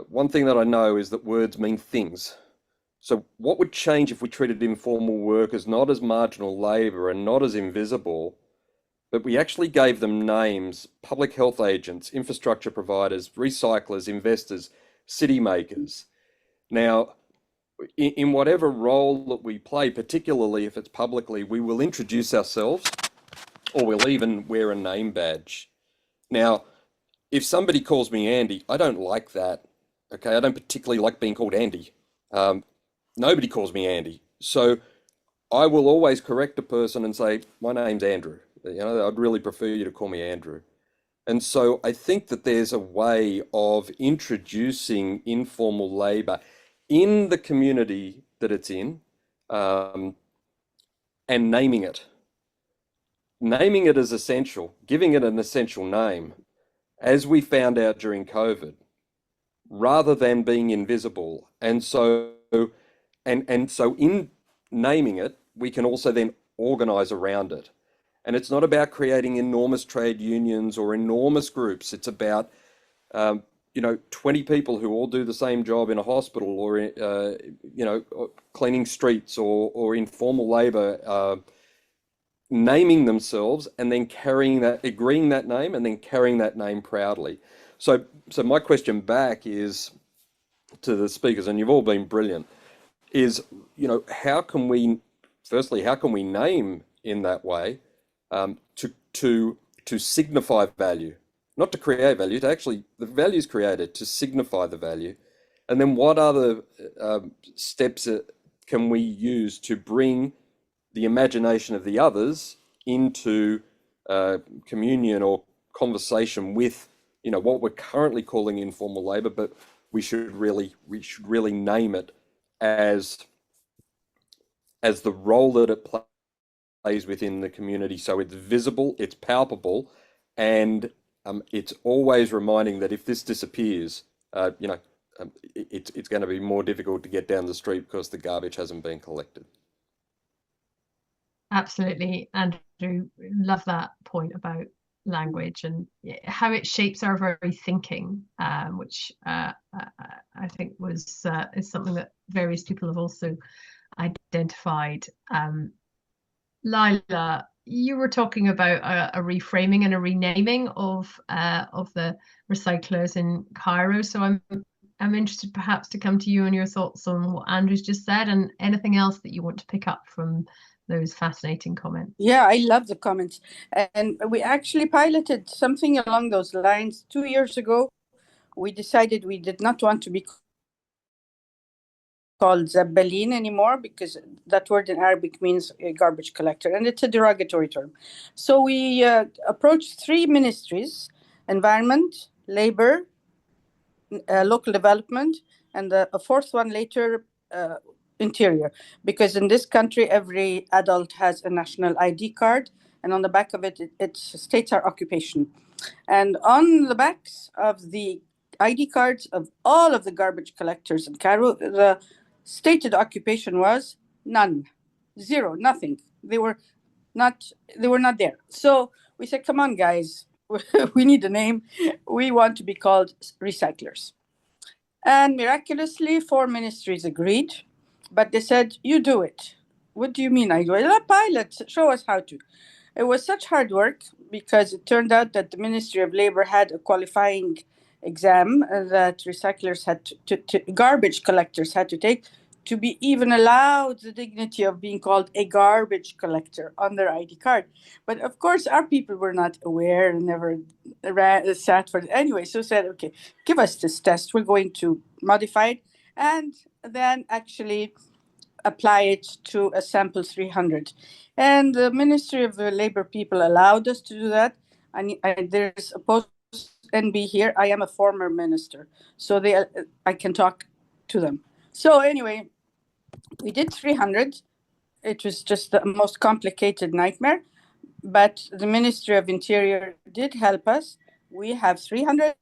One thing that I know is that words mean things. So what would change if we treated informal workers not as marginal labour and not as invisible, but we actually gave them names: public health agents, infrastructure providers, recyclers, investors, city makers. Now, in whatever role that we play, particularly if it's publicly, we will introduce ourselves, or we'll even wear a name badge. Now, if somebody calls me Andy, I don't like that. Okay, I don't particularly like being called Andy. Nobody calls me Andy. So I will always correct a person and say, my name's Andrew. I'd really prefer you to call me Andrew. And so I think that there's a way of introducing informal labour in the community that it's in, and naming it. Naming it is essential, giving it an essential name, as we found out during COVID, rather than being invisible. And so in naming it, we can also then organise around it. And it's not about creating enormous trade unions or enormous groups. It's about 20 people who all do the same job in a hospital, or cleaning streets, or informal labour, naming themselves and then agreeing that name and then carrying that name proudly. So my question back is to the speakers, and you've all been brilliant, is, how can we name in that way, to signify value, not to create value, to actually, the value is created to signify the value. And then what other steps can we use to bring the imagination of the others into communion or conversation with, what we're currently calling informal labour, but we should really name it as the role that it plays within the community, so it's visible, it's palpable, and it's always reminding that if this disappears, it's going to be more difficult to get down the street because the garbage hasn't been collected. Absolutely, Andrew. Love that point about language and how it shapes our very thinking, which I think is something that various people have also identified. Lila, you were talking about a reframing and a renaming of the recyclers in Cairo. So I'm interested perhaps to come to you and your thoughts on what Andrew's just said, and anything else that you want to pick up from those fascinating comments. Yeah, I love the comments. And we actually piloted something along those lines 2 years ago. We decided we did not want to be called Zabbalin anymore, because that word in Arabic means a garbage collector, and it's a derogatory term. So we approached 3 ministries: environment, labor, local development, and a 4th one later, interior, because in this country every adult has a national ID card, and on the back of it it states our occupation. And on the backs of the ID cards of all of the garbage collectors in Cairo, the stated occupation was none, 0, nothing. They were not there. So we said, come on guys, we need a name. We want to be called recyclers. And miraculously 4 ministries agreed. But they said, you do it. What do you mean I do it? Pilot, show us how to. It was such hard work, because it turned out that the Ministry of Labor had a qualifying exam that recyclers had garbage collectors had to take to be even allowed the dignity of being called a garbage collector on their ID card. But of course, our people were not aware and never sat for it anyway. So said, okay, give us this test. We're going to modify it, and then actually apply it to a sample 300. And the Ministry of the Labor people allowed us to do that. And there's a post NB here. I am a former minister, so I can talk to them. So anyway, we did 300. It was just the most complicated nightmare, but the Ministry of Interior did help us. We have 300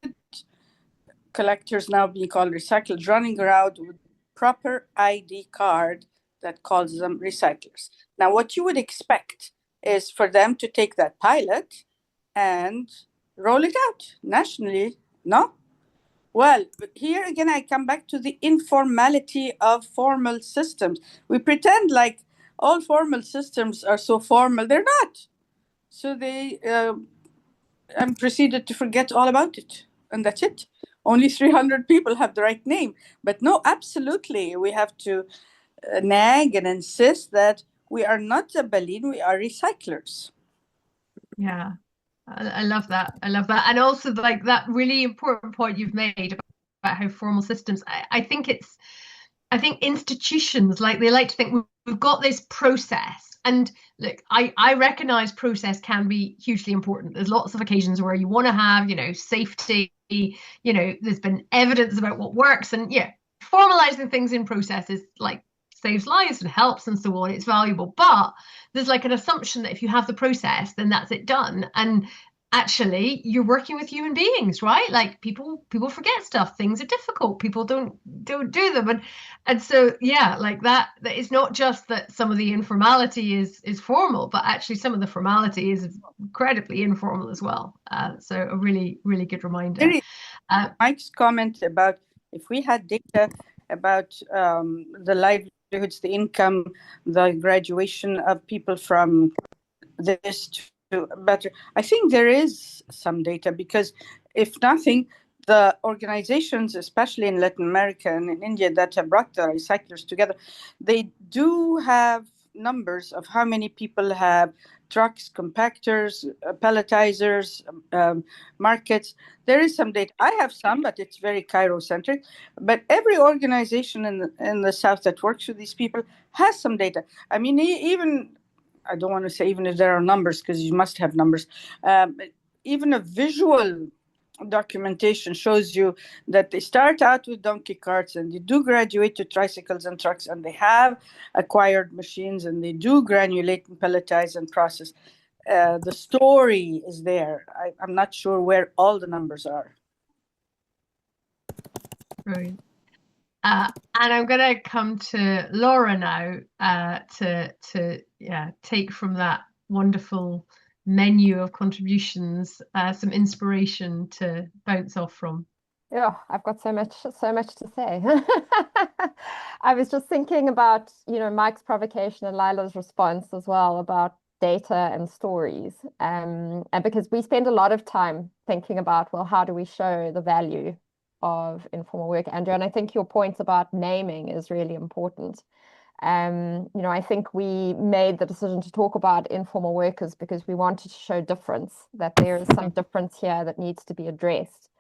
collectors now being called recyclers, running around with proper ID card that calls them recyclers. Now, what you would expect is for them to take that pilot and roll it out nationally, no? Well, but here again, I come back to the informality of formal systems. We pretend like all formal systems are so formal. They're not. So they proceeded to forget all about it. And that's it. Only 300 people have the right name. But no, absolutely, we have to nag and insist that we are not a baleen, we are recyclers. Yeah, I love that. I love that. And also like that really important point you've made about how formal systems, I think institutions, like they like to think we've got this process. And look, I recognize process can be hugely important. There's lots of occasions where you want to have, safety, there's been evidence about what works, and formalizing things in processes like saves lives and helps and so on. It's valuable, but there's like an assumption that if you have the process, then that's it done. And actually, you're working with human beings, right? Like people forget stuff. Things are difficult. People don't do them, and so like that it's not just that some of the informality is formal, but actually some of the formality is incredibly informal as well. So a really, really good reminder. Mike's comment about if we had data about the livelihoods, the income, the graduation of people from this to better, I think there is some data, because if nothing, the organizations, especially in Latin America and in India, that have brought the recyclers together, they do have numbers of how many people have trucks, compactors, palletizers, markets. There is some data. I have some, but it's very Cairo-centric. But every organization in the South that works with these people has some data. I mean, even, I don't want to say even if there are numbers, because you must have numbers, even a visual documentation shows you that they start out with donkey carts and they do graduate to tricycles and trucks, and they have acquired machines and they do granulate and pelletize and process. The story is there. I'm not sure where all the numbers are. Right. And I'm going to come to Laura now to take from that wonderful menu of contributions some inspiration to bounce off from. Yeah, I've got so much to say. I was just thinking about, Mike's provocation and Lila's response as well about data and stories. And because we spend a lot of time thinking about, well, how do we show the value of informal work, Andrew? And I think your point about naming is really important. I think we made the decision to talk about informal workers because we wanted to show difference, that there is some difference here that needs to be addressed.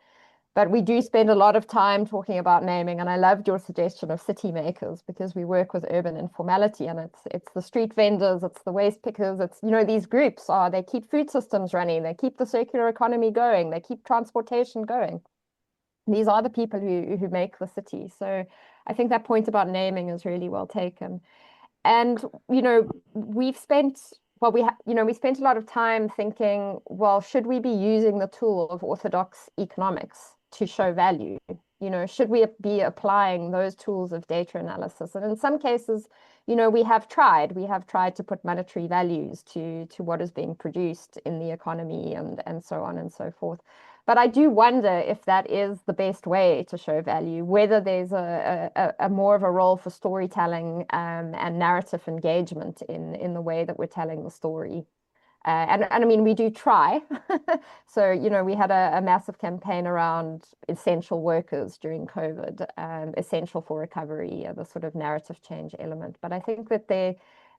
But we do spend a lot of time talking about naming, and I loved your suggestion of city makers, because we work with urban informality, and it's the street vendors, it's the waste pickers, it's, these groups they keep food systems running, they keep the circular economy going, they keep transportation going. These are the people who make the city. So I think that point about naming is really well taken. And, we spent a lot of time thinking, well, should we be using the tool of orthodox economics to show value? Should we be applying those tools of data analysis? And in some cases, we have tried to put monetary values to what is being produced in the economy and so on and so forth. But I do wonder if that is the best way to show value, whether there's a more of a role for storytelling and narrative engagement in the way that we're telling the story. And I mean, we do try. So, we had a massive campaign around essential workers during COVID, essential for recovery, the sort of narrative change element. But I think that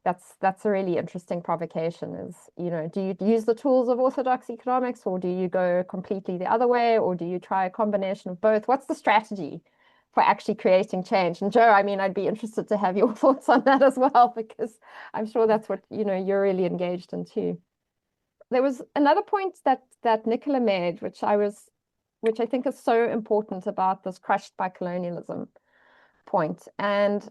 that's a really interesting provocation is, do you use the tools of orthodox economics, or do you go completely the other way, or do you try a combination of both? What's the strategy for actually creating change? And Joe, I mean, I'd be interested to have your thoughts on that as well, because I'm sure that's what, you're really engaged in too. There was another point that Nicola made, which I think is so important about this crushed by colonialism point. And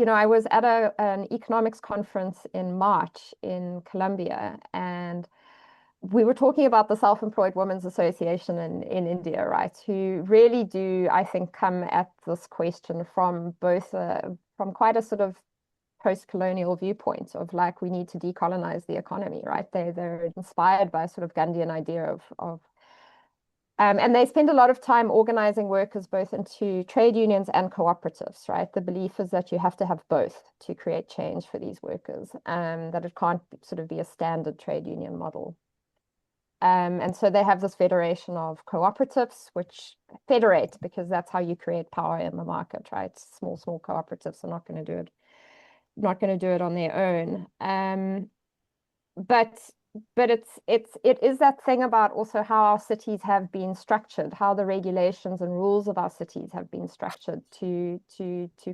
I was at an economics conference in March in Colombia, and we were talking about the Self-Employed Women's Association in India, right? Who really do, I think, come at this question from both from quite a sort of post-colonial viewpoint of like, we need to decolonize the economy, right? They're inspired by a sort of Gandhian idea of and they spend a lot of time organizing workers both into trade unions and cooperatives, right? The belief is that you have to have both to create change for these workers, that it can't sort of be a standard trade union model. And so they have this federation of cooperatives, which federate because that's how you create power in the market, right? Small cooperatives are not going to do it on their own. But it is that thing about also how our cities have been structured, how the regulations and rules of our cities have been structured to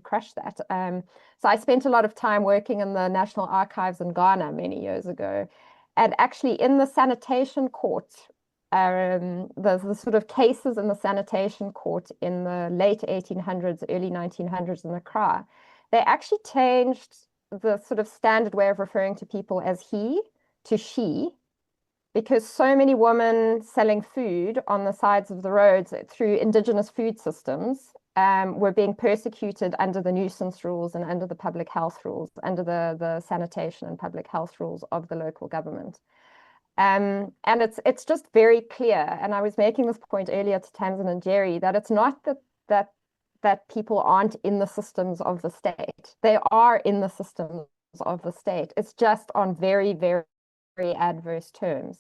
crush that. So I spent a lot of time working in the National Archives in Ghana many years ago, and actually in the sanitation court, the sort of cases in the sanitation court in the late 1800s, early 1900s in Accra, they actually changed the sort of standard way of referring to people as he to she, because so many women selling food on the sides of the roads through indigenous food systems were being persecuted under the nuisance rules and under the public health rules, under the sanitation and public health rules of the local government. And it's just very clear, and I was making this point earlier to Tamsin and Jerry, that it's not that people aren't in the systems of the state. They are in the systems of the state. It's just on very, very, very adverse terms.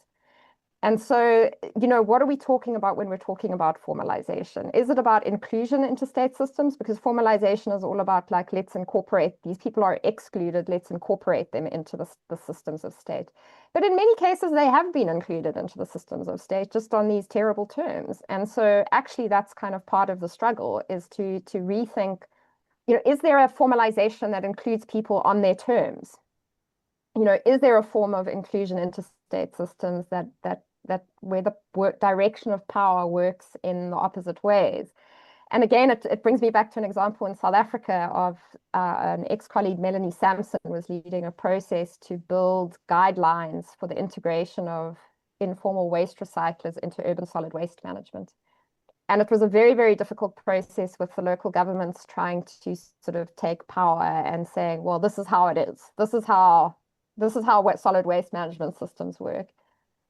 And so, you know, what are we talking about when we're talking about formalization? Is it about inclusion into state systems? Because formalization is all about like, let's incorporate, these people are excluded, let's incorporate them into the systems of state. But in many cases, they have been included into the systems of state just on these terrible terms. And so actually that's kind of part of the struggle, is to rethink, you know, is there a formalization that includes people on their terms? You know, is there a form of inclusion into state systems that where the direction of power works in the opposite ways? And again, it brings me back to an example in South Africa of an ex-colleague, Melanie Sampson, was leading a process to build guidelines for the integration of informal waste recyclers into urban solid waste management. And it was a very, very difficult process with the local governments trying to sort of take power and saying, well, this is how it is. This is how solid waste management systems work.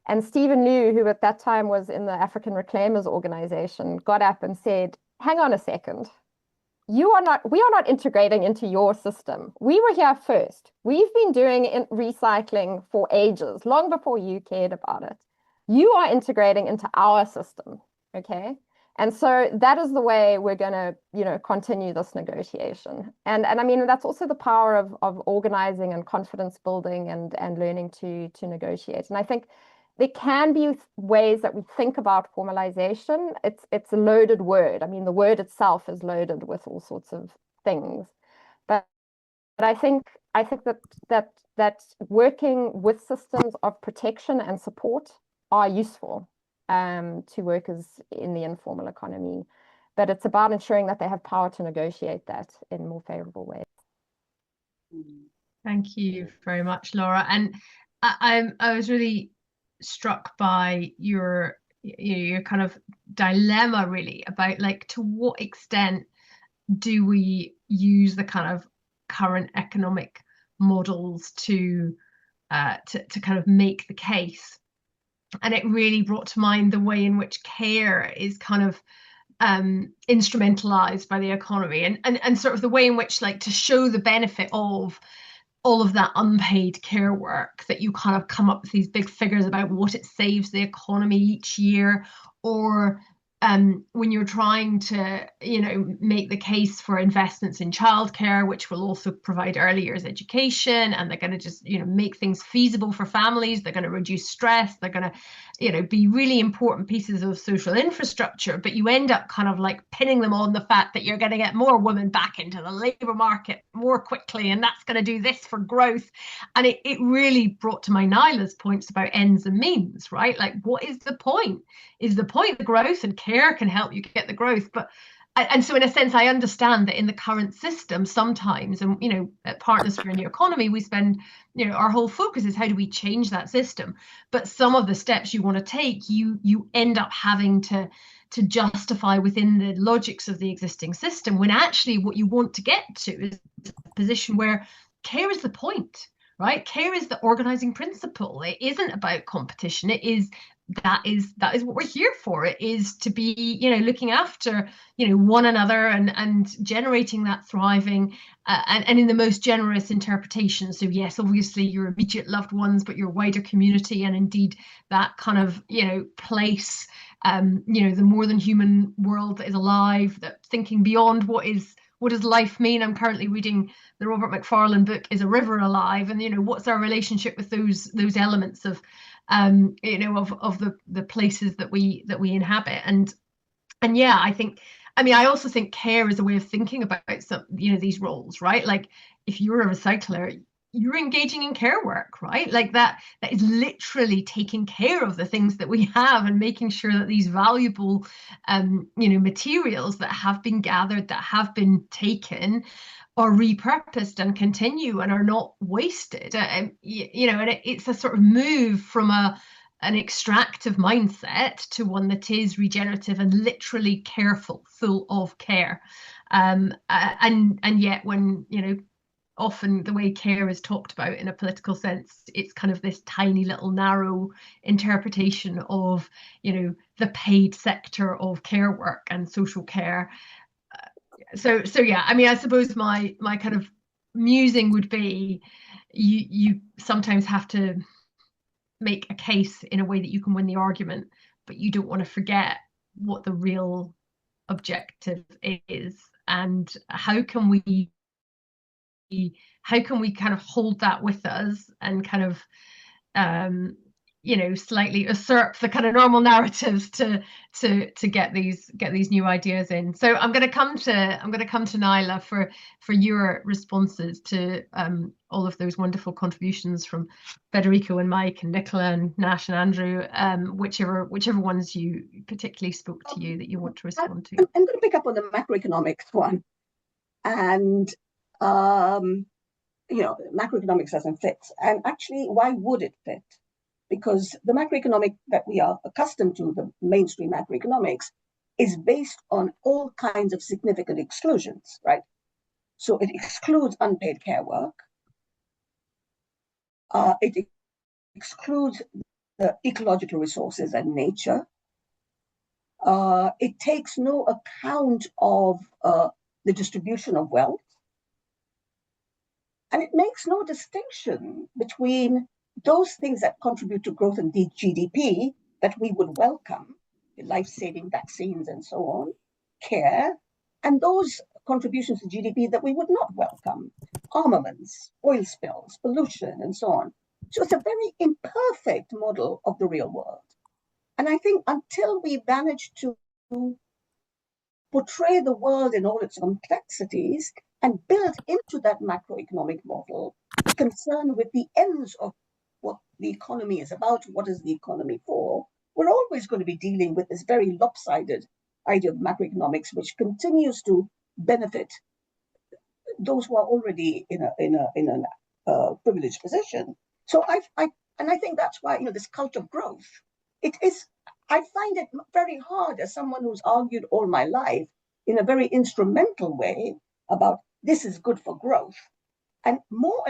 And Stephen Liu, who at that time was in the African Reclaimers Organization, got up and said, hang on a second. We are not integrating into your system. We were here first. We've been doing recycling for ages, long before you cared about it. You are integrating into our system, okay? And so that is the way we're going to, you know, continue this negotiation. And I mean, that's also the power of organizing and confidence building and learning to negotiate. And I think there can be ways that we think about formalization. It's a loaded word. I mean, the word itself is loaded with all sorts of things. But I think that working with systems of protection and support are useful to workers in the informal economy, but it's about ensuring that they have power to negotiate that in more favorable ways. Thank you very much, Laura. And I was really struck by your kind of dilemma, really, about like, to what extent do we use the kind of current economic models to kind of make the case. And it really brought to mind the way in which care is kind of instrumentalized by the economy, and sort of the way in which, like, to show the benefit of all of that unpaid care work, that you kind of come up with these big figures about what it saves the economy each year, or when you're trying to, you know, make the case for investments in childcare, which will also provide early years education, and they're going to just, you know, make things feasible for families. They're going to reduce stress. They're going to, you know, be really important pieces of social infrastructure. But you end up kind of like pinning them on the fact that you're going to get more women back into the labour market more quickly, and that's going to do this for growth. And it really brought to mind Nyla's points about ends and means, right? Like, what is the point? Is the point the growth? And care can help you get the growth. But and so in a sense, I understand that in the current system sometimes, and, you know, at Partners for a New Economy, we spend, you know, our whole focus is how do we change that system. But some of the steps you want to take, you end up having to justify within the logics of the existing system, when actually what you want to get to is a position where care is the point, right? Care is the organizing principle. It isn't about competition. It is that is what we're here for. It is to be, you know, looking after, you know, one another and generating that thriving and in the most generous interpretation. So yes, obviously your immediate loved ones, but your wider community, and indeed that kind of, you know, place, you know, the more than human world that is alive, that thinking beyond what does life mean. I'm currently reading the Robert Macfarlane book, Is a River Alive? And, you know, what's our relationship with those elements of, you know, of the places that we inhabit. And yeah, I also think care is a way of thinking about some, you know, these roles, right? Like if you're a recycler, you're engaging in care work, right? Like that is literally taking care of the things that we have and making sure that these valuable, you know, materials that have been gathered, that have been taken, are repurposed and continue and are not wasted. You know, and it's a sort of move from an extractive mindset to one that is regenerative and literally careful, full of care. And yet when, you know, often the way care is talked about in a political sense, it's kind of this tiny little narrow interpretation of, you know, the paid sector of care work and social care. So yeah, I mean, I suppose my kind of musing would be you sometimes have to make a case in a way that you can win the argument, but you don't want to forget what the real objective is, and how can we kind of hold that with us and kind of you know, slightly usurp the kind of normal narratives to get these new ideas in. So I'm going to come to Naila for your responses to all of those wonderful contributions from Federico and Mike and Nicola and Nash and Andrew, whichever ones you particularly spoke to you that you want to respond to. I'm going to pick up on the macroeconomics one, and you know, macroeconomics doesn't fit, and actually, why would it fit? Because the macroeconomic that we are accustomed to, the mainstream macroeconomics, is based on all kinds of significant exclusions, right? So it excludes unpaid care work. It excludes the ecological resources and nature. It takes no account of the distribution of wealth. And it makes no distinction between those things that contribute to growth and GDP that we would welcome, life-saving vaccines and so on, care, and those contributions to GDP that we would not welcome, armaments, oil spills, pollution, and so on. So it's a very imperfect model of the real world. And I think until we manage to portray the world in all its complexities and build into that macroeconomic model concern with the ends of what the economy is about, what is the economy for, we're always going to be dealing with this very lopsided idea of macroeconomics, which continues to benefit those who are already in a privileged position. So I think that's why, you know, this cult of growth, I find it very hard as someone who's argued all my life in a very instrumental way about this is good for growth. And more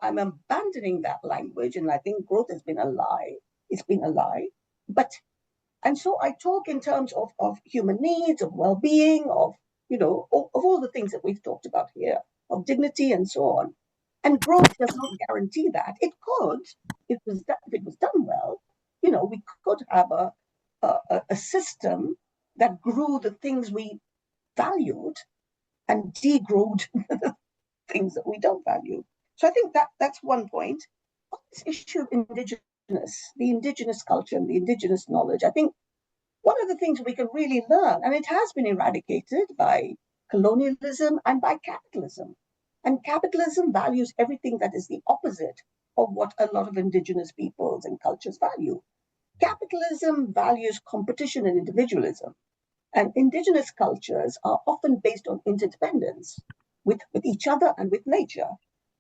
I'm abandoning that language, and I think growth has been a lie. It's been a lie. And so I talk in terms of human needs, of well-being, of, you know, of all the things that we've talked about here, of dignity and so on. And growth does not guarantee that. It could, if it was done well, you know, we could have a system that grew the things we valued and degrowed things that we don't value. So I think that's one point. On this issue of the indigenous culture and the indigenous knowledge, I think one of the things we can really learn, and it has been eradicated by colonialism and by capitalism. And capitalism values everything that is the opposite of what a lot of indigenous peoples and cultures value. Capitalism values competition and individualism. And indigenous cultures are often based on interdependence with each other and with nature.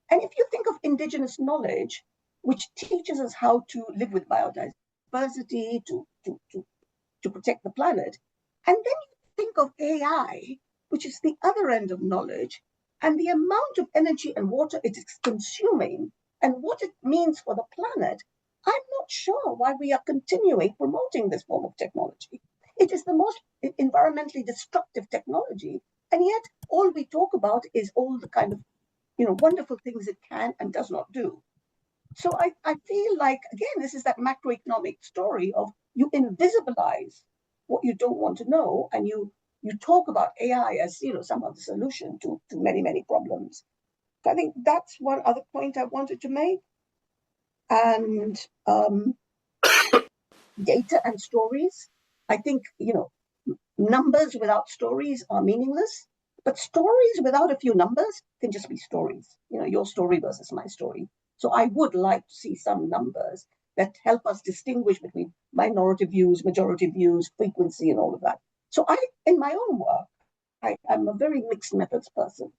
And if you think of indigenous knowledge, which teaches us how to live with biodiversity, to protect the planet, and then you think of AI, which is the other end of knowledge, And the amount of energy and water it is consuming and what it means for the planet, I'm not sure why we are continuing promoting this form of technology. It is the most environmentally destructive technology, and yet all we talk about is all the kind of wonderful things it can and does not do. So I feel like, again, this is that macroeconomic story of you invisibilize what you don't want to know, and you talk about AI as some of the solution to many, many problems. So I think that's one other point I wanted to make. And data and stories. I think, numbers without stories are meaningless, but stories without a few numbers can just be stories. Your story versus my story. So I would like to see some numbers that help us distinguish between minority views, majority views, frequency, and all of that. So in my own work, I'm a very mixed methods person.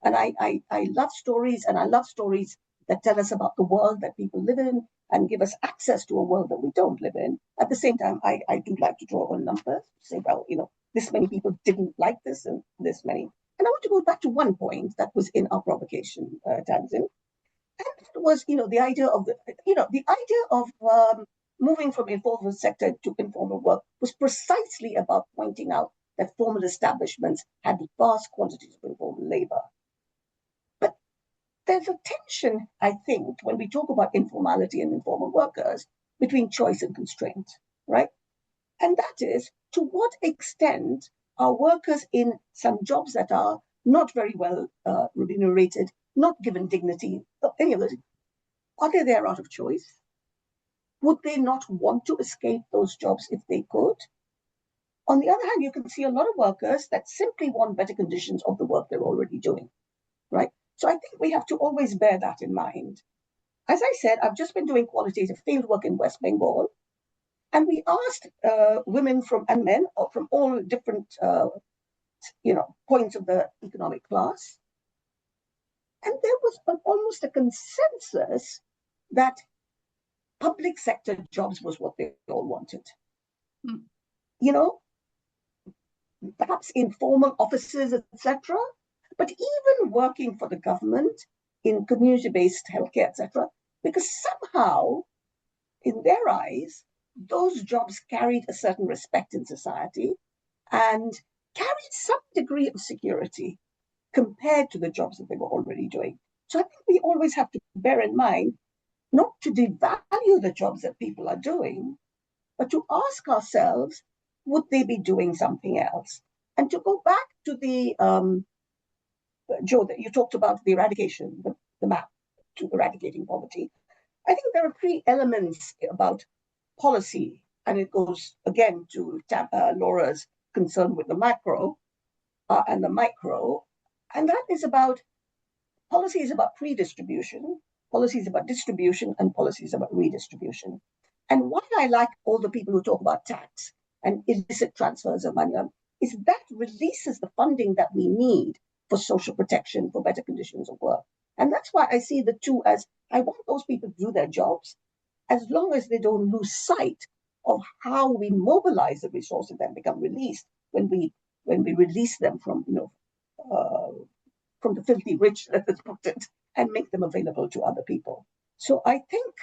And I love stories, and I love stories that tell us about the world that people live in and give us access to a world that we don't live in. At the same time, I do like to draw on numbers, say, well, this many people didn't like this and this many. And I want to go back to one point that was in our provocation, Tamsin. And that was, the idea of moving from informal sector to informal work was precisely about pointing out that formal establishments had vast quantities of informal labor. But there's a tension, I think, when we talk about informality and informal workers between choice and constraint, right? And that is, to what extent are workers in some jobs that are not very well remunerated, not given dignity, or any of those, are they there out of choice? Would they not want to escape those jobs if they could? On the other hand, you can see a lot of workers that simply want better conditions of the work they're already doing, right? So I think we have to always bear that in mind. As I said, I've just been doing qualitative fieldwork in West Bengal, and we asked women and men from all different points of the economic class, and there was almost a consensus that public sector jobs was what they all wanted. Perhaps informal offices, etc. But even working for the government in community-based healthcare, etc., because somehow, in their eyes, those jobs carried a certain respect in society and carried some degree of security compared to the jobs that they were already doing. So I think we always have to bear in mind not to devalue the jobs that people are doing, but to ask ourselves, would they be doing something else? And to go back to the, Joe, that you talked about the eradication, the map to eradicating poverty. I think there are three elements about policy, and it goes again to Laura's concern with the macro and the micro, and that is about policy is about pre-distribution, policy is about distribution, and policy is about redistribution. And why I like all the people who talk about tax and illicit transfers of money is that releases the funding that we need for social protection, for better conditions of work. And that's why I see the two as, I want those people to do their jobs as long as they don't lose sight of how we mobilize the resources that become released when we release them from the filthy rich, let's put it, and make them available to other people. So I think,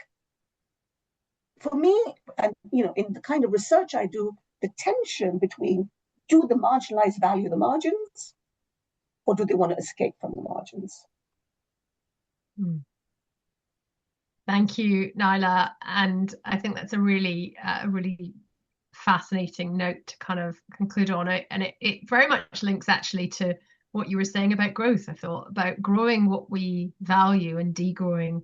for me, and in the kind of research I do, the tension between, do the marginalized value the margins, or do they want to escape from the margins? Thank you, Naila. And I think that's a really fascinating note to kind of conclude on it. And it very much links actually to what you were saying about growth. I thought about growing what we value and degrowing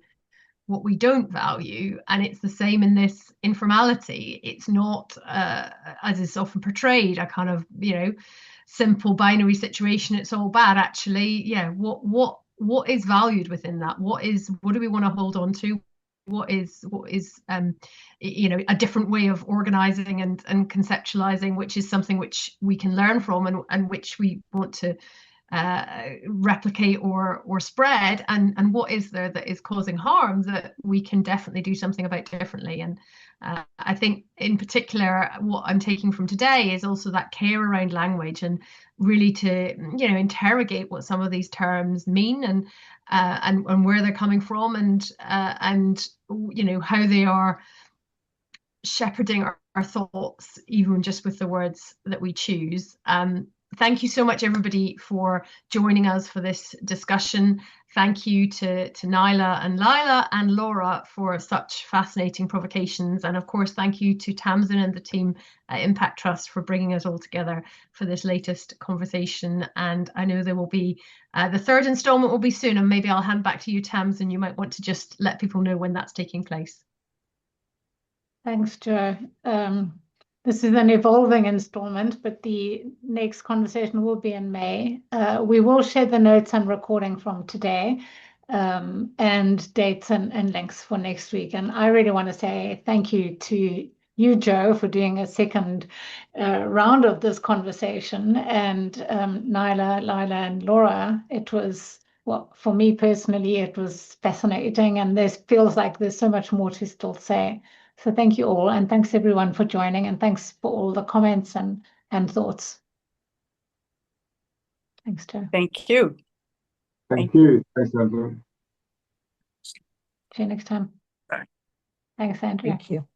what we don't value. And it's the same in this informality. It's not, as is often portrayed, a kind of, simple binary situation. It's all bad. Actually, yeah. What is valued within that? What do we want to hold on to? What is a different way of organizing and conceptualizing, which is something which we can learn from and which we want to replicate or spread, and what is there that is causing harm that we can definitely do something about differently. And I think in particular what I'm taking from today is also that care around language, and really to interrogate what some of these terms mean, and where they're coming from, and how they are shepherding our thoughts, even just with the words that we choose. Thank you so much, everybody, for joining us for this discussion. Thank you to Naila and Laila and Laura for such fascinating provocations. And of course, thank you to Tamsin and the team at Impact Trust for bringing us all together for this latest conversation. And I know there will be, the third installment will be soon, and maybe I'll hand back to you, Tamsin. You might want to just let people know when that's taking place. Thanks, Jo. This is an evolving installment, but the next conversation will be in May. We will share the notes and recording from today, and dates and links for next week. And I really want to say thank you to you, Jo, for doing a second round of this conversation, and Naila, Laila, and Laura. It was, well, for me personally, it was fascinating, and there feels like there's so much more to still say. So thank you all, and thanks everyone for joining, and thanks for all the comments and thoughts. Thanks, Jo. Thank you. Thank you. Thanks, everyone. See you next time. Bye. Thanks, Andrea. Thank you.